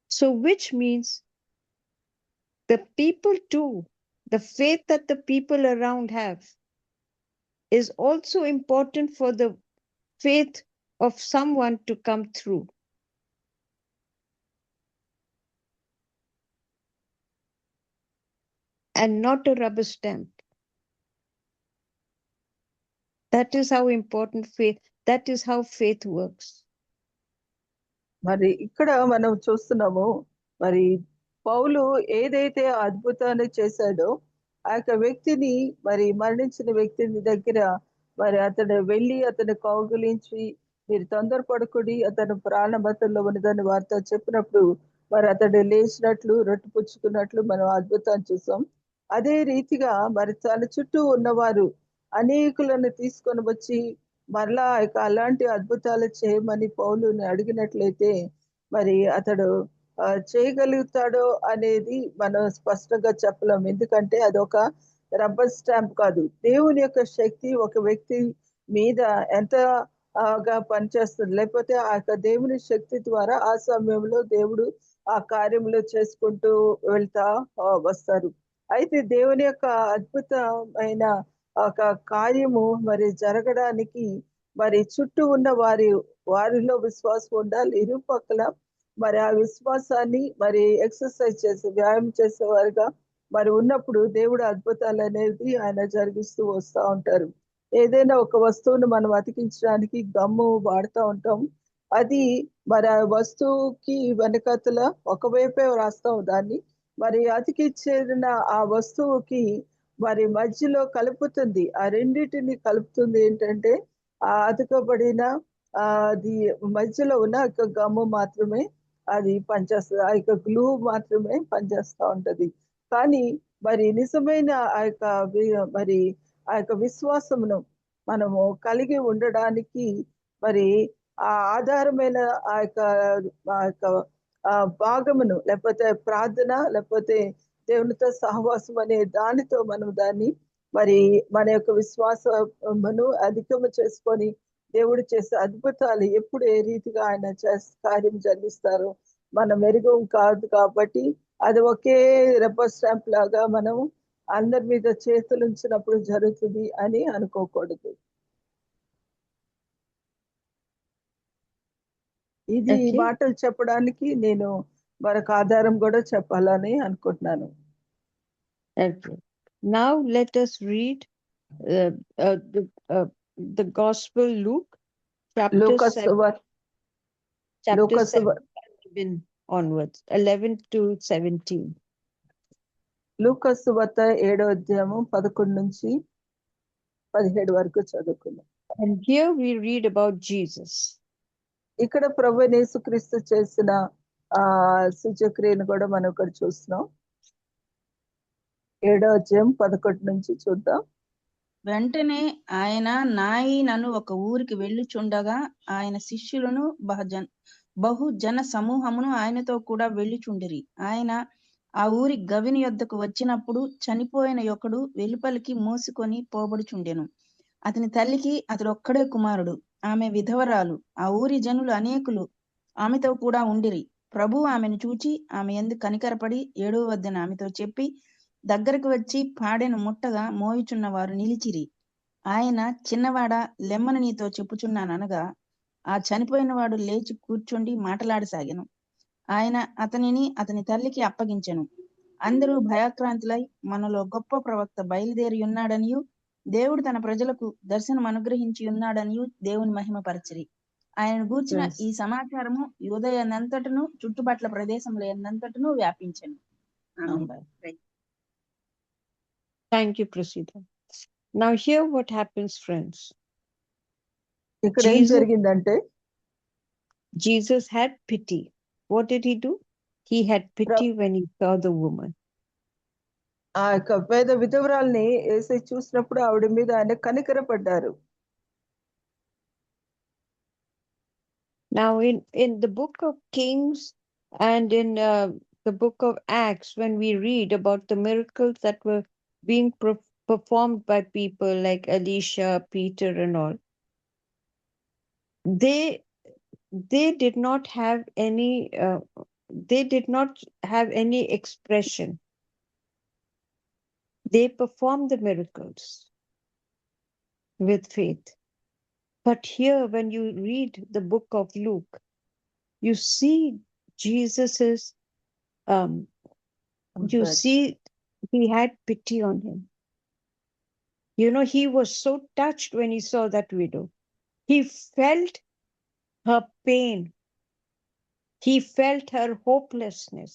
So which means the people too, the faith that the people around have is also important for the faith of someone to come through. And not a rubber stamp. That is how important faith, that is how faith works. మరి ఇక్కడ మనం చూస్తున్నాము, మరి పౌలు ఏదైతే అద్భుతాన్ని చేశాడో ఆ యొక్క వ్యక్తిని, మరి మరణించిన వ్యక్తిని దగ్గర మరి అతడు వెళ్ళి అతను కౌగిలించి, మీరు తొందరపడకుడి, అతను ప్రాణబతంలో ఉన్నదని వారితో చెప్పినప్పుడు మరి అతడు లేచినట్లు రొట్టె పుచ్చుకున్నట్లు మనం అద్భుతాన్ని చూసాం. అదే రీతిగా మరి తన చుట్టూ ఉన్నవారు అనేకులను తీసుకొని వచ్చి మరలా అలాంటి అద్భుతాలు చేయమని పౌలుని అడిగినట్లయితే మరి అతడు చేయగలుగుతాడో అనేది మనం స్పష్టంగా చెప్పలేం. ఎందుకంటే అదొక రబ్బర్ స్టాంప్ కాదు. దేవుని యొక్క శక్తి ఒక వ్యక్తి మీద ఎంత గా పనిచేస్తుంది, లేకపోతే ఆ యొక్క దేవుని శక్తి ద్వారా ఆ సమయంలో దేవుడు ఆ కార్యములు చేసుకుంటూ వెళ్తా వస్తారు. అయితే దేవుని యొక్క అద్భుతమైన ఒక కార్యము మరి జరగడానికి మరి చుట్టూ ఉన్న వారిలో విశ్వాసం ఉండాలి. ఇరుపక్కల మరి ఆ విశ్వాసాన్ని మరి ఎక్సర్సైజ్ చేసే, వ్యాయామం చేసేవారుగా మరి ఉన్నప్పుడు దేవుడు అద్భుతాలు అనేది ఆయన జరిగిస్తూ వస్తూ ఉంటారు. ఏదైనా ఒక వస్తువును మనం అతికించడానికి గమ్ము వాడుతూ ఉంటాం. అది మరి ఆ వస్తువుకి వెనకతల ఒకవైపే రాస్తాం దాన్ని. మరి అతికించిన ఆ వస్తువుకి మరి మధ్యలో కలుపుతుంది, ఆ రెండింటిని కలుపుతుంది ఏంటంటే ఆ అతుకబడిన అది మధ్యలో ఉన్న గమ్ము మాత్రమే అది పనిచేస్తుంది, ఆ యొక్క గ్లూ మాత్రమే పనిచేస్తూ ఉంటది. కానీ మరి నిజమైన ఆ యొక్క విశ్వాసమును మనము కలిగి ఉండడానికి మరి ఆ ఆధారమైన ఆ యొక్క భాగమును, లేకపోతే ప్రార్థన, లేకపోతే దేవునితో సహవాసం అనే దానితో మనం దాన్ని మరి మన యొక్క విశ్వాసమును అధికము చేసుకొని దేవుడు చేసే అద్భుతాలు ఎప్పుడు ఏ రీతిగా ఆయన కార్యం జరిగిస్తారో మనం మెరుగం కాదు. కాబట్టి అది ఒకే రబ్బర్ స్టాంప్ లాగా మనం అందరి మీద చేతులు ఉంచినప్పుడు జరుగుతుంది అని అనుకోకూడదు. ఇది ఈ మాటలు చెప్పడానికి నేను మరొక ఆధారం కూడా చెప్పాలని అనుకుంటున్నాను. Okay. Now let us read the Gospel Luke, chapter 7 onwards, 11 to 17. లూకాసు వార్త 7వ అధ్యాయము 11 నుంచి 17 వరకు చదువుకుందాం. And here we read about Jesus. ఇక్కడ ప్రభు యేసుక్రీస్తు చేసిన సూచక్రియను కూడా మనం ఇక్కడ చూస్తున్నాం. 7వ అధ్యాయం 11 నుంచి చూద్దాం. వెంటనే ఆయన నాయనను ఒక ఊరికి వెళ్ళుచుండగా ఆయన శిష్యులను బహుజన సమూహమును ఆయనతో కూడా వెళ్ళుచుండిరి. ఆయన ఆ ఊరి గవిని యొద్దకు వచ్చినప్పుడు చనిపోయిన ఒకడు వెలుపలికి మోసుకొని పోబడుచుండెను. అతని తల్లికి అతడు ఒక్కడే కుమారుడు, ఆమె విధవరాలు. ఆ ఊరి జనులు అనేకులు ఆమెతో కూడా ఉండిరి. ప్రభు ఆమెను చూచి ఆమె యందు కనికరపడి 7వ వద్దన ఆమెతో చెప్పి దగ్గరకు వచ్చి పాడెను ముట్టగా మోయుచున్న వారు నిలిచిరి. ఆయన చిన్నవాడా, లెమ్మని నీతో చెప్పుచున్నాననగా ఆ చనిపోయిన వాడు లేచి కూర్చుండి మాటలాడసాగెను. ఆయన అతనిని అతని తల్లికి అప్పగించెను. అందరూ భయాక్రాంతులై మనలో గొప్ప ప్రవక్త బయలుదేరి ఉన్నాడనియు దేవుడు తన ప్రజలకు దర్శనం అనుగ్రహించి ఉన్నాడనియు దేవుని మహిమపరచిరి. ఆయన గూర్చిన Yes. ఈ సమాచారము యూదయనంతటను చుట్టుపట్ల ప్రదేశంలో ఎన్నంతటను వ్యాపించెను. ఆమేన్. Thank you, Prasida. Now here what happens, friends. ఇక్కడ ఏం జరిగిందంటే Jesus had pity. What did he do? He had pity when he saw the woman. ఆ యొక్క పేద విధవరాల్ని యేసు చూసినప్పుడు ఆవిడ మీద ఆయన కనికరపడ్డారు. Now in the book of Kings and in the book of Acts, when we read about the miracles that were being performed by people like Elisha, Peter and all, they did not have any expression. They performed the miracles with faith. But here, when you read the book of Luke, you see Jesus's, you see he had pity on him. You know, he was so touched when he saw that widow. He felt her pain. He felt her hopelessness.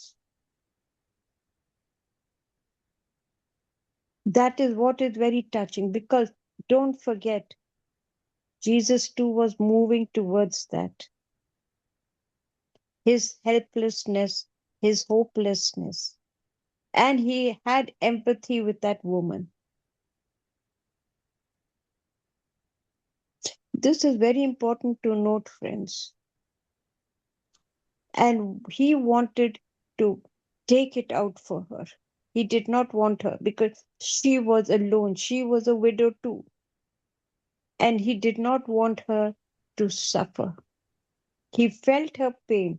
That is what is very touching, because don't forget, Jesus too was moving towards that. His helplessness, his hopelessness. And he had empathy with that woman. This is very important to note, friends. And he wanted to take it out for her. He did not want her because she was alone. She was a widow too. And he did not want her to suffer. He felt her pain.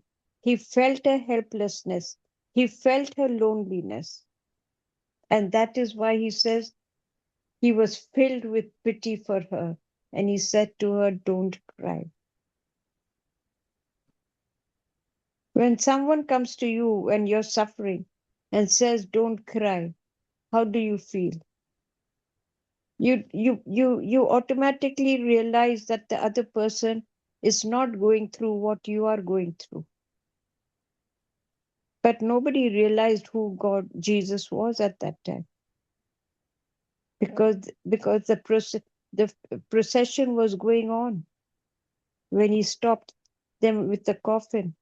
He felt her helplessness. He felt her loneliness. And that is why he says he was filled with pity for her. And he said to her, don't cry. When someone comes to you and you're suffering and says, don't cry, how do you feel? You automatically realize that the other person is not going through what you are going through. But nobody realized who Jesus was at that time. Because the procession was going on when he stopped them with the coffin.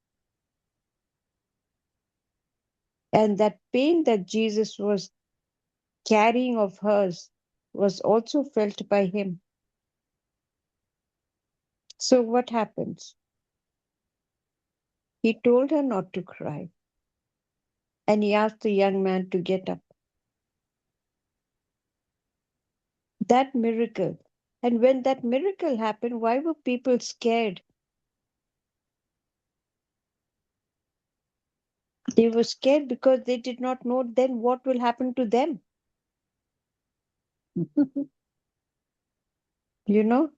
And that pain that Jesus was carrying of hers was also felt by him. So what happens? He told her not to cry. And he asked the young man to get up. That miracle. And when that miracle happened, why were people scared? They were scared because they did not know then what will happen to them. You know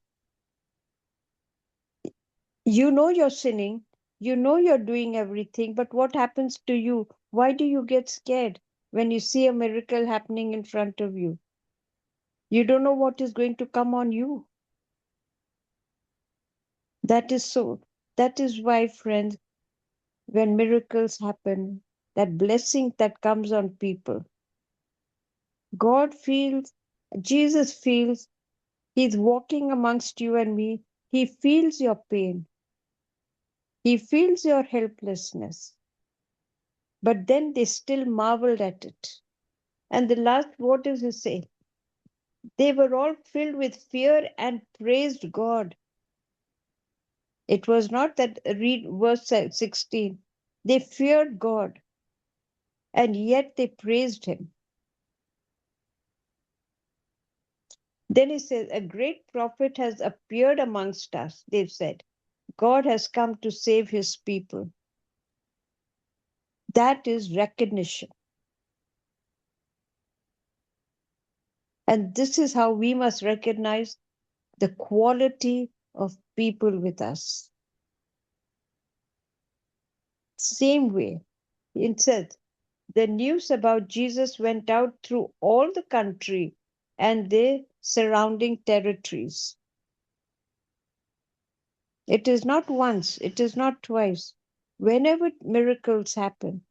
you're sinning. You know you're doing everything. But what happens to you? Why do you get scared when you see a miracle happening in front of you? You don't know what is going to come on you. That is why, friends, when miracles happen, that blessing that comes on people, Jesus feels, he's walking amongst you and me. He feels your pain. He feels your helplessness. But then they still marveled at it. And the last, what does he say? They were all filled with fear and praised God. It was not that, read verse 16. They feared God and yet they praised him. Then he says, a great prophet has appeared amongst us, they've said. God has come to save his people. That is recognition. And this is how we must recognize the quality of people with us. Same way, it says, the news about Jesus went out through all the country and the surrounding territories. It is not once, it is not twice. Whenever miracles happen.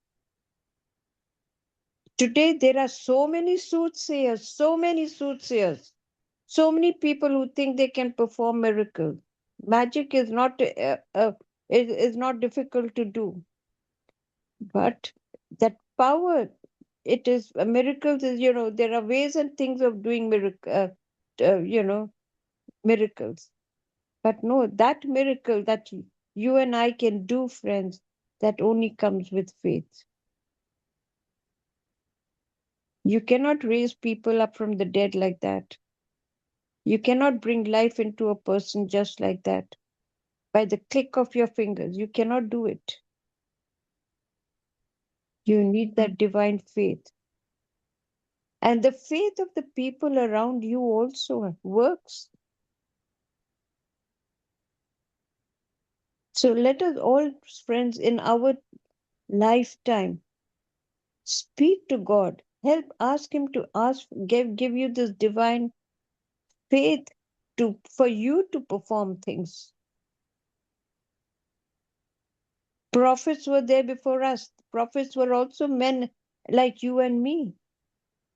Today there are so many soothsayers, so many people who think they can perform miracles. Magic is not difficult to do, but that power, it is miracles is, there are ways and things of doing miracles. But no, that miracle that you and I can do, friends, that only comes with faith. You cannot raise people up from the dead like that. You cannot bring life into a person just like that. By the click of your fingers, you cannot do it. You need that divine faith. And the faith of the people around you also works. So let us all, friends, in our lifetime, speak to God. Ask him to give you this divine faith for you to perform things. Prophets were there before us. Prophets were also men like you and me.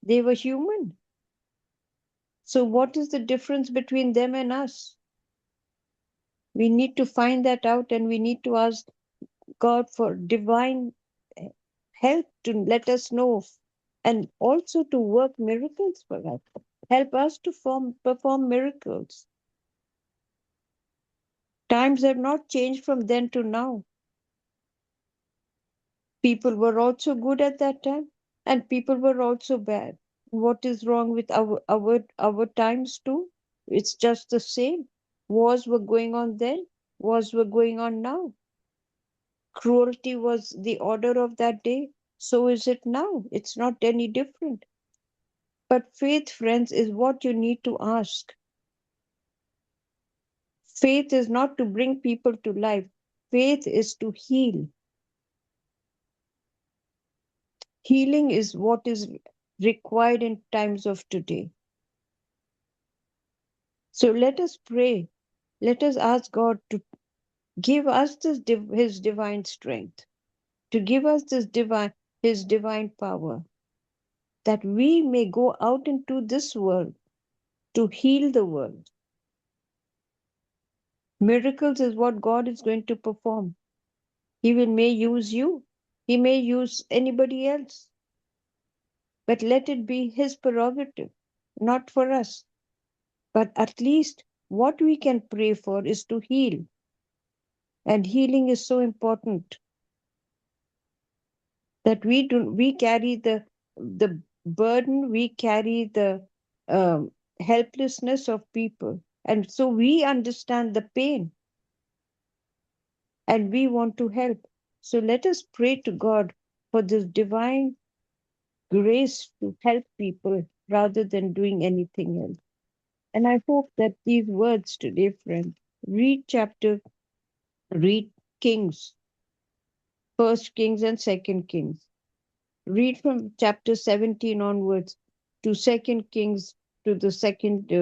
They were human. So what is the difference between them and us? We need to find that out, and we need to ask God for divine help to let us know, and also to work miracles for us. Help us to perform miracles. Times have not changed from then to now. People were also good at that time, and people were also bad. What is wrong with our times too? It's just the same. Wars were going on then, wars were going on now. Cruelty was the order of that day, so is it now. It's not any different. But faith, friends, is what you need to ask. Faith is not to bring people to life. Faith is to heal. Healing is what is required in times of today. So let us pray. Let us ask God to give us his divine strength, to give us his divine power, that we may go out into this world to heal the world. Miracles is what God is going to perform. May use you. He may use anybody else. But let it be his prerogative, not for us. But at least what we can pray for is to heal. And healing is so important that we carry the burden, we carry the helplessness of people. And so we understand the pain and we want to help. So let us pray to God for this divine grace to help people rather than doing anything else. And I hope that these words today, friends, read Kings, First Kings and Second Kings. Read from chapter 17 onwards to Second Kings, to the second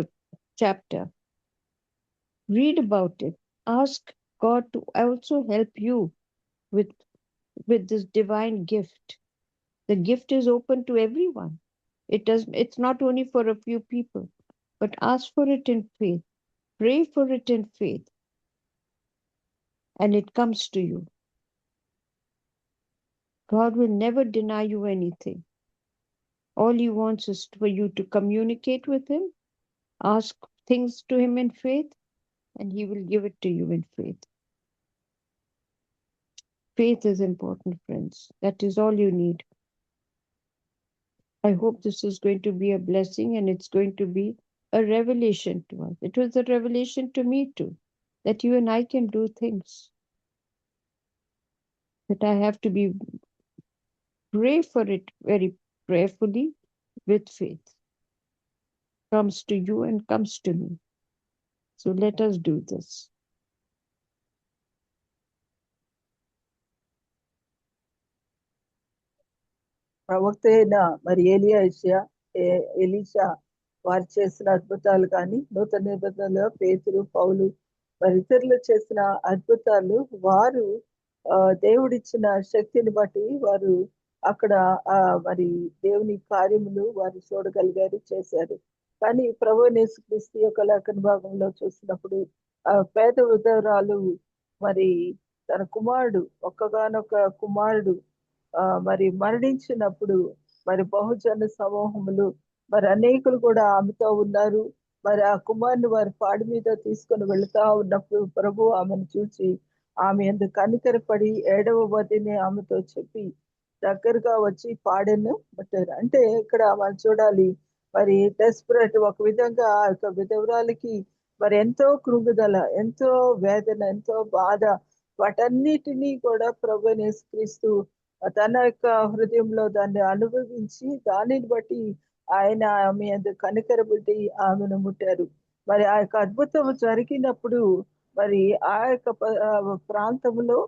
chapter. Read about it. Ask God to also help you with this divine gift. The gift is open to everyone. It's not only for a few people, but ask for it in faith. Pray for it in faith, and it comes to you. God will never deny you anything. All He wants is for you to communicate with Him, ask things to Him in faith, and He will give it to you in faith. Faith is important, friends. That is all you need. I hope this is going to be a blessing and it's going to be a revelation to us. It was a revelation to me too, that you and I can do things. That I have to pray for it very prayerfully with faith. Comes to you and comes to me. So let us do this. ప్రవక్త అయిన మరి Elisha వారు చేసిన అద్భుతాలు కానీ నూతన నిబంధనలో పేతురు, పౌలు మరి ఇతరులు చేసిన అద్భుతాలు వారు దేవుడిచ్చిన శక్తిని బట్టి వారు అక్కడ మరి దేవుని కార్యములు వారు చూడగలిగారు, చేశారు. కానీ ప్రభువైన యేసుక్రీస్తు యొక్క లేఖన భాగంలో చూసినప్పుడు పేద విధవరాలు మరి తన కుమారుడు, ఒక్కగానొక్క కుమారుడు మరి మరణించినప్పుడు మరి బహుజన సమూహములు మరి అనేకులు కూడా ఆమెతో ఉన్నారు. మరి ఆ కుమారుని వారి పాడి మీద తీసుకొని వెళుతా ఉన్నప్పుడు ప్రభు ఆమెను చూసి ఆమె ఎందుకు కనికరపడి 7వ వదిని ఆమెతో చెప్పి దగ్గరగా వచ్చి పాడెను పట్టారు. అంటే ఇక్కడ మనం చూడాలి, మరి డెస్పరేట్ ఒక విధంగా ఆ యొక్క విధవరాలకి మరి ఎంతో కృంగుదల, ఎంతో వేదన, ఎంతో బాధ, వాటన్నిటినీ కూడా ప్రభువైన యేసుక్రీస్తు తన యొక్క హృదయంలో దాన్ని అనుభవించి దానిని బట్టి ఆయన ఆమె అందుకు కనికరబట్టి ఆమెను ముట్టారు. మరి ఆ యొక్క అద్భుతం జరిగినప్పుడు మరి ఆ యొక్క ప్రాంతంలో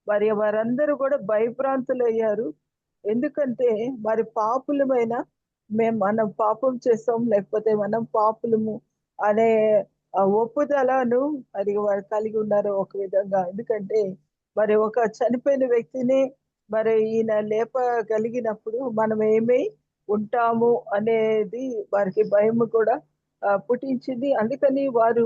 మరి వారందరూ కూడా భయభ్రాంతులయ్యారు. ఎందుకంటే మరి పాపులమైన మనం పాపం చేస్తాం, లేకపోతే మనం పాపులము అనే ఒప్పుదలను మరి వారు కలిగి ఉన్నారు ఒక విధంగా. ఎందుకంటే మరి ఒక చనిపోయిన వ్యక్తిని మరి ఈయన లేపగలిగినప్పుడు మనం ఏమై ఉంటాము అనేది వారికి భయం కూడా పుట్టించింది. అందుకని వారు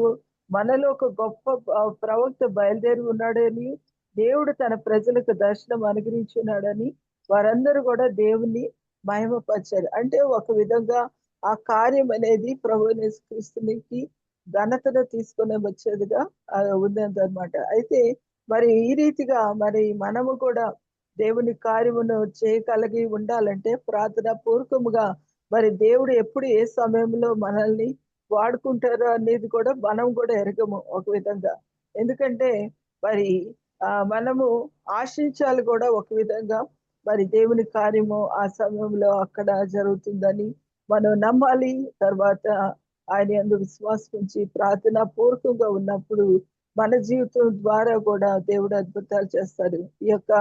మనలో ఒక గొప్ప ప్రవక్త బయలుదేరి ఉన్నాడని, దేవుడు తన ప్రజలకు దర్శనం అనుగ్రహించున్నాడని వారందరూ కూడా దేవుని మహిమపరిచారు. అంటే ఒక విధంగా ఆ కార్యం అనేది ప్రభువైన యేసుక్రీస్తునికి ఘనతను తీసుకొని వచ్చేదిగా ఉందన్నమాట. అయితే మరి ఈ రీతిగా మరి మనము కూడా దేవుని కార్యమును చేయగలిగి ఉండాలంటే ప్రార్థన పూర్వకముగా మరి దేవుడు ఎప్పుడు ఏ సమయంలో మనల్ని వాడుకుంటారో అనేది కూడా మనం కూడా ఎరగము ఒక విధంగా. ఎందుకంటే మరి మనము ఆశించాలి కూడా ఒక విధంగా, మరి దేవుని కార్యము ఆ సమయంలో అక్కడ జరుగుతుందని మనం నమ్మాలి. తర్వాత ఆయన యందు విశ్వాసం ఉంచి ప్రార్థన పూర్వకంగా ఉన్నప్పుడు మన జీవితం ద్వారా కూడా దేవుడు అద్భుతాలు చేస్తాడు. ఈ యొక్క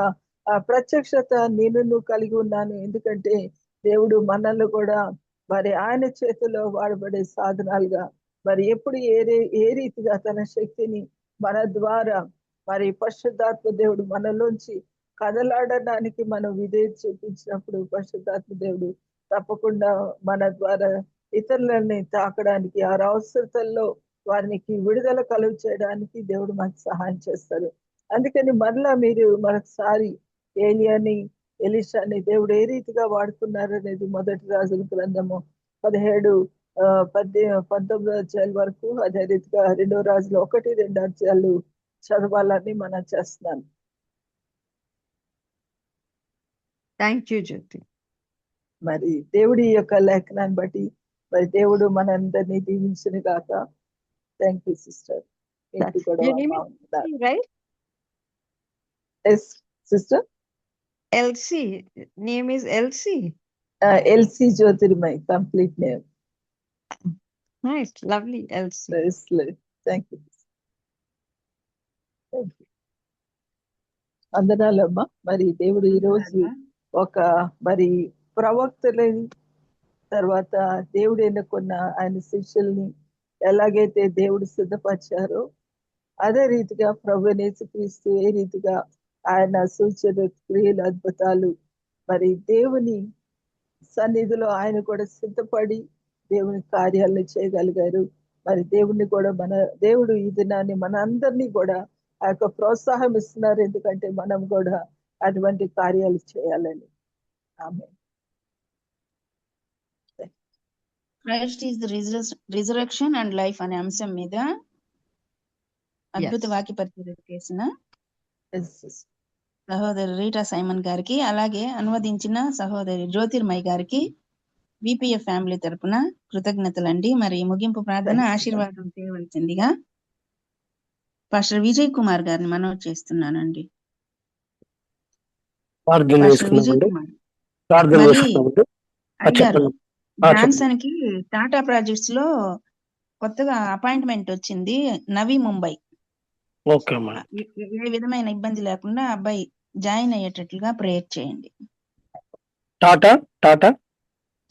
ప్రత్యక్షత నేను కలిగి ఉన్నాను. ఎందుకంటే దేవుడు మనల్ని కూడా మరి ఆయన చేతిలో వాడబడే సాధనాలుగా మరి ఎప్పుడు ఏ రీతిగా తన శక్తిని మన ద్వారా మరి పరిశుద్ధాత్మ దేవుడు మనలోంచి కదలాడడానికి మనం విధేయత చూపించినప్పుడు పరిశుద్ధాత్మ దేవుడు తప్పకుండా మన ద్వారా ఇతరులని తాకడానికి, ఆ అవసరతల్లో వారికి విడుదల కలుగు చేయడానికి దేవుడు మనకు సహాయం చేస్తారు. అందుకని మరలా మీరు మరొకసారి ఏలియాని, ఎలీషాని దేవుడు ఏ రీతిగా వాడుకున్నారు అనేది 1 రాజుల గ్రంథము 17-19 అధ్యాయాల వరకు, అదే రీతిగా 2 రాజులు 1-2 అధ్యాయాలు చదవాలని మనం చేస్తున్నాను. థ్యాంక్ యూ జ్యోతి. మరి దేవుడి యొక్క లేఖనాన్ని బట్టి మరి దేవుడు మనందరినీ దీవించును గాక. Thank you sister. మీకు కూడా right yes sister. Elsie name is Elsie. Elsie Jyotirmay complete name. Nice, lovely Elsie. Thank you. అందనాలమ్మా. మరి దేవుడు ఈరోజు ఒక మరి ప్రవక్తలని, తర్వాత దేవుడు ఎన్నుకున్న ఆయన శిష్యుల్ని ఎలాగైతే దేవుడు సిద్ధపరిచారో అదే రీతిగా ప్రభువైన యేసుక్రీస్తు ఏ రీతిగా ఆయన సూచన క్రియలు, అద్భుతాలు మరి దేవుని సన్నిధిలో ఆయన కూడా సిద్ధపడి దేవుని కార్యాలను చేయగలిగారు. మరి దేవుణ్ణి కూడా దేవుడు ఈ దినాన్ని మన అందరినీ కూడా ఆ యొక్క ప్రోత్సాహం ఇస్తున్నారు. ఎందుకంటే మనం కూడా అటువంటి కార్యాలు చేయాలని. ఆమె Christ is the resurrection and life అనే అంశం మీద అద్భుత వాక్య పరిచయం చేసిన సహోదరి రీటా సైమన్ గారికి, అలాగే అనువదించిన సహోదరి జ్యోతిర్మయ్ గారికి విపిఎఫ్ ఫ్యామిలీ తరపున కృతజ్ఞతలండి. మరి ముగింపు ప్రార్థన ఆశీర్వాదం చేయవలసిందిగా పాస్టర్ విజయ్ కుమార్ గారిని మనవి చేస్తున్నానండి. పాస్టర్ విజయ్ కుమార్ మరి అయ్యారు జాన్సన్ కి టాటా ప్రాజెక్ట్స్ లో కొత్తగా అపాయింట్మెంట్ వచ్చింది, నవీ ముంబై. ఏ విధమైన ఇబ్బంది లేకుండా అబ్బాయి జాయిన్ అయ్యేటట్లుగా ప్రేయర్ చేయండి.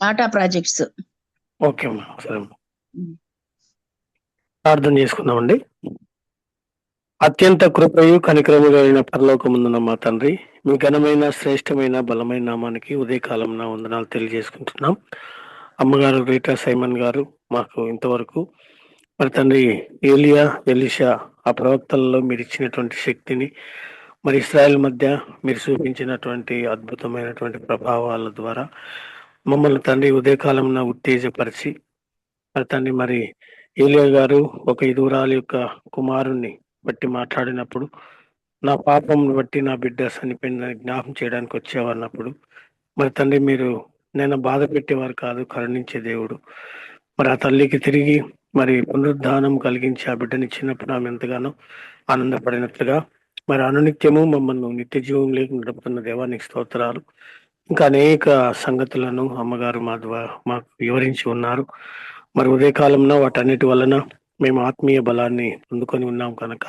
టాటా ప్రాజెక్ట్స్. ఓకే అమ్మా, సరే ప్రార్థన చేసుకుందామండి. అత్యంత కృపయు కనికరము కలిగిన పరలోకముందున్న మా తండ్రి, మీ ఘనమైన శ్రేష్టమైన బలమైన నామానికి ఉదయకాలం నా వందనాలు తెలియజేసుకుంటున్నాం. అమ్మగారు రీటా సైమన్ గారు మాకు ఇంతవరకు మరి తండ్రి ఏలియా ఎలీషా ఆ ప్రవక్తలలో మీరు ఇచ్చినటువంటి శక్తిని, మరి ఇశ్రాయేల్ మధ్య మీరు చూపించినటువంటి అద్భుతమైనటువంటి ప్రభావాల ద్వారా మమ్మల్ని తండ్రి ఉదయకాలంలో ఉత్తేజపరిచి మరి తండ్రి మరి ఏలియా గారు ఒక ఇదురాలి యొక్క కుమారుణ్ణి బట్టి మాట్లాడినప్పుడు, నా పాపం బట్టి నా బిడ్డ చనిపోయిందని జ్ఞాపం చేయడానికి వచ్చేవన్నప్పుడు మరి తండ్రి మీరు నేను బాధ పెట్టేవారు కాదు, కరుణించే దేవుడు. మరి ఆ తల్లికి తిరిగి మరి పునరుద్ధానం కలిగించి ఆ బిడ్డనిచ్చినప్పుడు ఆమె ఎంతగానో ఆనందపడినట్లుగా మరి అనునిత్యము మమ్మల్ని నిత్య జీవం లేక నడుపుతున్న దేవానికి స్తోత్రాలు. ఇంకా అనేక సంగతులను అమ్మగారు మాకు వివరించి ఉన్నారు. మరి ఉదయకాలంలో వాటన్నిటి వలన మేము ఆత్మీయ బలాన్ని పొందుకొని ఉన్నాం కనుక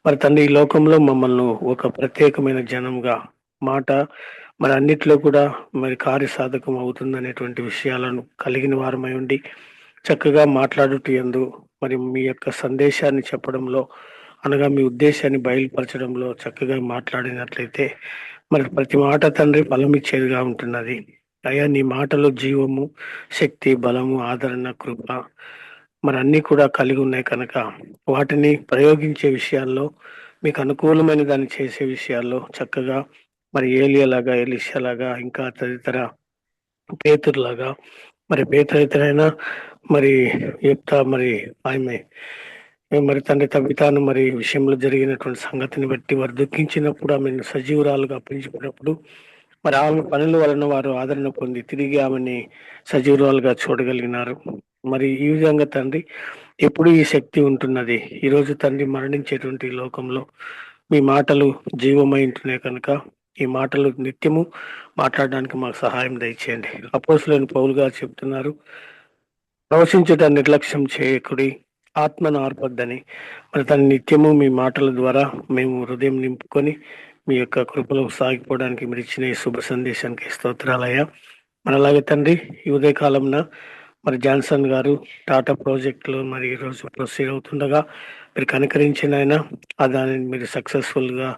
మరి తండ్రి ఈ లోకంలో మమ్మల్ని ఒక ప్రత్యేకమైన జనంగా మాట మరి అన్నిట్లో కూడా మరి కార్యసాధకం అవుతుందనేటువంటి విషయాలను కలిగిన వారమై ఉండి చక్కగా మాట్లాడుటూ మరి మీ యొక్క సందేశాన్ని చెప్పడంలో అనగా మీ ఉద్దేశాన్ని బయలుపరచడంలో చక్కగా మాట్లాడినట్లయితే మరి ప్రతి మాట తండ్రి ఫలం ఇచ్చేదిగా ఉంటున్నది. అయ్యా నీ మాటలో జీవము, శక్తి, బలము, ఆదరణ, కృప మరి అన్నీ కూడా కలిగి ఉన్నాయి కనుక వాటిని ప్రయోగించే విషయాల్లో మీకు అనుకూలమైన దాన్ని చేసే విషయాల్లో చక్కగా మరి ఏలియాలాగా ఎలీషాలాగా ఇంకా తదితర పేతురులాగా మరి పేతురైనా మరి యుక్త మరి ఆమె మరి తండ్రి తబితాను మరి విషయంలో జరిగినటువంటి సంగతిని బట్టి వారు దుఃఖించినప్పుడు ఆమెను సజీవురాలుగా అప్పగించినప్పుడు మరి ఆమె పనుల వలన వారు ఆదరణ పొంది తిరిగి ఆమెని సజీవురాలుగా చూడగలిగినారు. మరి ఈ విధంగా తండ్రి ఎప్పుడు ఈ శక్తి ఉంటున్నది. ఈరోజు తండ్రి మరణించేటువంటి లోకంలో మీ మాటలు జీవమై ఉంటున్నాయి కనుక ఈ మాటలు నిత్యము మాట్లాడడానికి మాకు సహాయం దయచేయండి. అపోస్తలుడైన పౌలు గారు చెప్తున్నారు, ప్రవశించుట నిర్లక్ష్యం చేయకుడి, ఆత్మను ఆర్పొద్దని. మరి తన నిత్యము మీ మాటల ద్వారా మేము హృదయం నింపుకొని మీ యొక్క కృపలో సాగిపోవడానికి మీరు ఇచ్చిన ఈ శుభ సందేశానికి స్తోత్రాలయ్యా. మరి అలాగే తండ్రి ఈ ఉదయకాలంన మరి జాన్సన్ గారు టాటా ప్రాజెక్టులో మరి ఈరోజు ప్రొసీడ్ అవుతుండగా మీరు కనికరించిన ఆయన దానిని మీరు సక్సెస్ఫుల్గా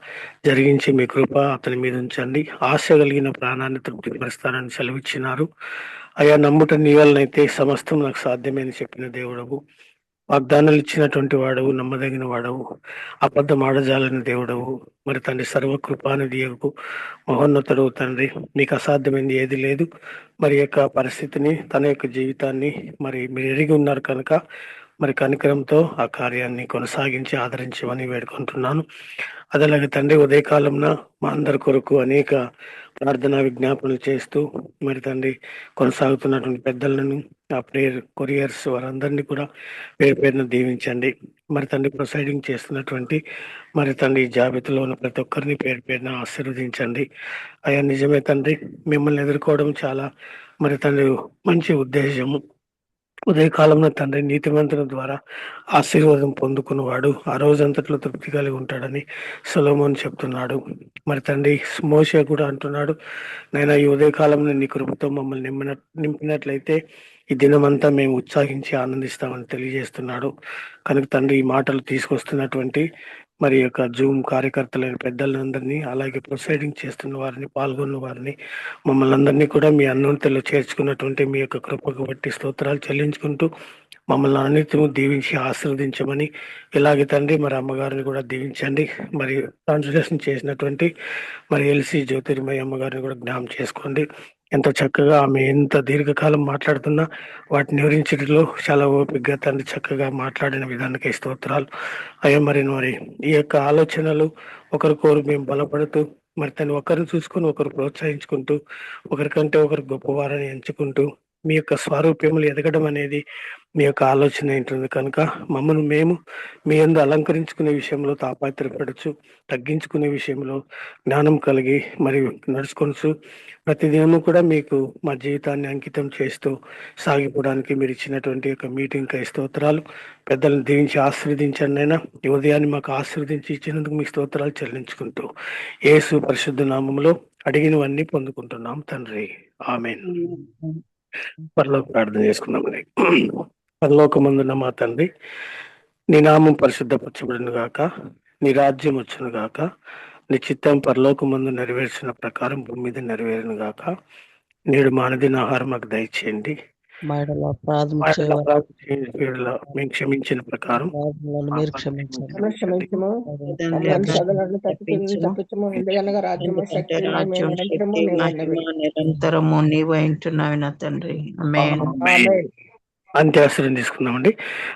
జరిగించి మీ కృప అతని మీద ఉంచండి. ఆశ కలిగిన ప్రాణాన్ని తృప్తిపరుస్తానని సెలవిచ్చినారు. అయ్యా నమ్ముట నీ వలనైతే సమస్తం నాకు సాధ్యమని చెప్పిన దేవుడవు, వాగ్దానాలు ఇచ్చినటువంటి వాడవు, నమ్మదగిన వాడవు, అబద్ధం ఆడజాలని దేవుడవు. మరి తండ్రి సర్వకృపానిధియకు మహోన్నతుడు తండ్రి, మీకు అసాధ్యమైంది ఏది లేదు. మరి యొక్క పరిస్థితిని తన యొక్క జీవితాన్ని మరి మీరు ఎరిగి ఉన్నారు కనుక మరి కనికరంతో ఆ కార్యాన్ని కొనసాగించి ఆదరించమని వేడుకుంటున్నాను. అదేలాగే తండ్రి ఉదయకాలంన మా అందరి కొరకు అనేక ప్రార్థనా విజ్ఞాపనలు చేస్తూ మరి తండ్రి కొనసాగుతున్నటువంటి పెద్దలను ఆ ప్రేయర్ కొరియర్స్ వారందరినీ కూడా పేరు పేరున దీవించండి. మరి తండ్రి ప్రొసైడింగ్ చేస్తున్నటువంటి మరి తండ్రి జాబితాలో ఉన్న ప్రతి ఒక్కరిని పేరు పేరున ఆశీర్వదించండి. అయ్యా నిజమే తండ్రి, మిమ్మల్ని ఎదుర్కోవడం చాలా మరి తండ్రి మంచి ఉద్దేశము. ఉదయకాలంలో తండ్రి నీతిమంతుల ద్వారా ఆశీర్వాదం పొందుకున్నవాడు ఆ రోజంతట్లో తృప్తి కలిగి ఉంటాడని సొలొమోను చెప్తున్నాడు. మరి తండ్రి మోషే కూడా అంటున్నాడు, నైనా ఈ ఉదయకాలంలో నీ కృపతో మమ్మల్ని నింపినట్లయితే ఈ దినమంతా మేము ఉత్సాహించి ఆనందిస్తామని తెలియజేస్తున్నాడు. కనుక తండ్రి ఈ మాటలు తీసుకొస్తున్నటువంటి మరి యొక్క జూమ్ కార్యకర్తలైన పెద్దలందరినీ, అలాగే ప్రొసైడింగ్ చేస్తున్న వారిని, పాల్గొన్న వారిని, మమ్మల్ని అందరినీ కూడా మీ అన్నంతలో చేర్చుకున్నటువంటి మీ యొక్క కృపకు బట్టి స్తోత్రాలు చెల్లించుకుంటూ మమ్మల్ని అన్నిటిని దీవించి ఆశీర్వదించమని, ఇలాగే తండ్రి మరి అమ్మగారిని కూడా దీవించండి. మరి ట్రాన్స్లేషన్ చేసినటువంటి మరి ఎల్సి జ్యోతిర్మయ అమ్మగారిని కూడా జ్ఞాపం చేసుకోండి. ఎంతో చక్కగా ఆమె ఎంత దీర్ఘకాలం మాట్లాడుతున్నా వాటిని వివరించడంలో చాలా ఓపికగా తండ్రి చక్కగా మాట్లాడిన విధానానికి స్తోత్రాలు. అయ్యా మరి ఈ యొక్క ఆలోచనలు ఒకరికొకరు మేము బలపడుతూ మరి తను ఒకరిని చూసుకొని ఒకరు ప్రోత్సహించుకుంటూ ఒకరికంటే ఒకరు గొప్పవారని ఎంచుకుంటూ మీ యొక్క స్వారూప్యములు ఎదగడం అనేది మీ యొక్క ఆలోచన ఏంటుంది కనుక మమ్మల్ని మేము మీ యందు అలంకరించుకునే విషయంలో తాపాత్రపడచ్చు, తగ్గించుకునే విషయంలో జ్ఞానం కలిగి మరి నడుచుకొనచ్చు ప్రతిదినము కూడా మీకు మా జీవితాన్ని అంకితం చేస్తూ సాగిపోవడానికి మీరు ఇచ్చినటువంటి యొక్క మీటింగ్ స్తోత్రాలు. పెద్దలను దీవించి ఆశీర్వదించండి అయినా ఈ ఉదయాన్ని మాకు ఆశీర్వదించి ఇచ్చినందుకు మీ స్తోత్రాలు చెల్లించుకుంటూ యేసు పరిశుద్ధ నామములో అడిగినవన్నీ పొందుకుంటున్నాం తండ్రి. ఆమేన్. పరలోక ప్రార్థన చేసుకున్నామని. పరలోకమందున్న మా తండ్రి, నీ నామం పరిశుద్ధపరచబడును గాక, నీ రాజ్యం వచ్చును గాక, నీ చిత్తం పరలోకమందు నెరవేర్చిన ప్రకారం భూమి మీద నెరవేరును గాక. నేడు మా అనుదిన ఆహారం మాకు దయచేయండి. మా యెడల అపరాధం మా యెడల చేయవారు అపరాధం చేయని యెడల మేము క్షమించిన ప్రకారం అపరాధములను మా మీరు పాపములను క్షమించండి. క్షమించండి. క్షమించము, మమ్మల్ని శోధనలను తప్పించము, ఎందుకనగా రాజ్యము, శక్తి, మహిమ నిరంతరము నీవే ఉన్నవి. నిరంతరము నీవు అంటున్నావు నా తండ్రి. ఆమేన్. ఆమేన్. అంత్యాశ్రయం తీసుకుందామండి.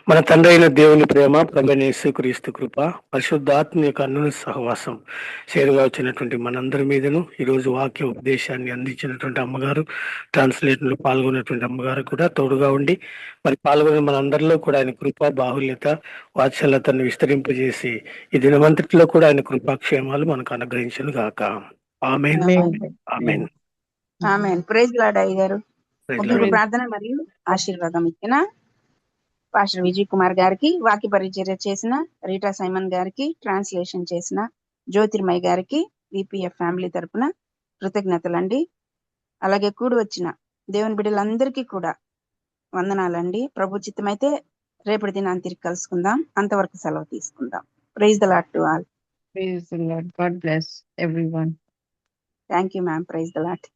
మన తండ్రి అయిన దేవుని ప్రేమ, ప్రభువైన యేసుక్రీస్తు కృప, పరిశుద్ధాత్మ యొక్క అన్యోన్య సహవాసం చేరుగా వచ్చినటువంటి మనందరి మీదను, ఈరోజు వాక్య ఉపదేశాన్ని అందించినటువంటి అమ్మగారు, ట్రాన్స్లేషన్లో పాల్గొన్నటువంటి అమ్మగారు కూడా తోడుగా ఉండి మరి పాల్గొన్న మనందరిలో కూడా ఆయన కృప, బాహుల్యత, వాత్సల్యతను విస్తరింపజేసి ఈ దినమంతటిలో కూడా ఆయన కృపాక్షేమాలు మనకు అనుగ్రహించను గాక. ఆమేన్. ఆమేన్. ఆమేన్. ప్రైజ్ లార్డ్ అయ్య గారు. Praise ముగింపు Lord. ప్రార్థన మరియు ఆశీర్వాదం ఇచ్చిన పాస్టర్ విజయ్ కుమార్ గారికి, వాక్య పరిచర్య చేసిన రీటా సైమన్ గారికి, ట్రాన్స్లేషన్ చేసిన జ్యోతిర్మయ్ గారికి విపిఎఫ్ ఫ్యామిలీ తరపున కృతజ్ఞతలండి. అలాగే కూడి వచ్చిన దేవుని బిడ్డలందరికీ కూడా వందనాలండి. ప్రభు చిత్తమైతే రేపటి దినాన్ని తిరిగి కలుసుకుందాం. అంతవరకు సెలవు తీసుకుందాం. Praise the Lord to all. Praise the Lord. God bless everyone. Thank you ma'am. Praise the lord.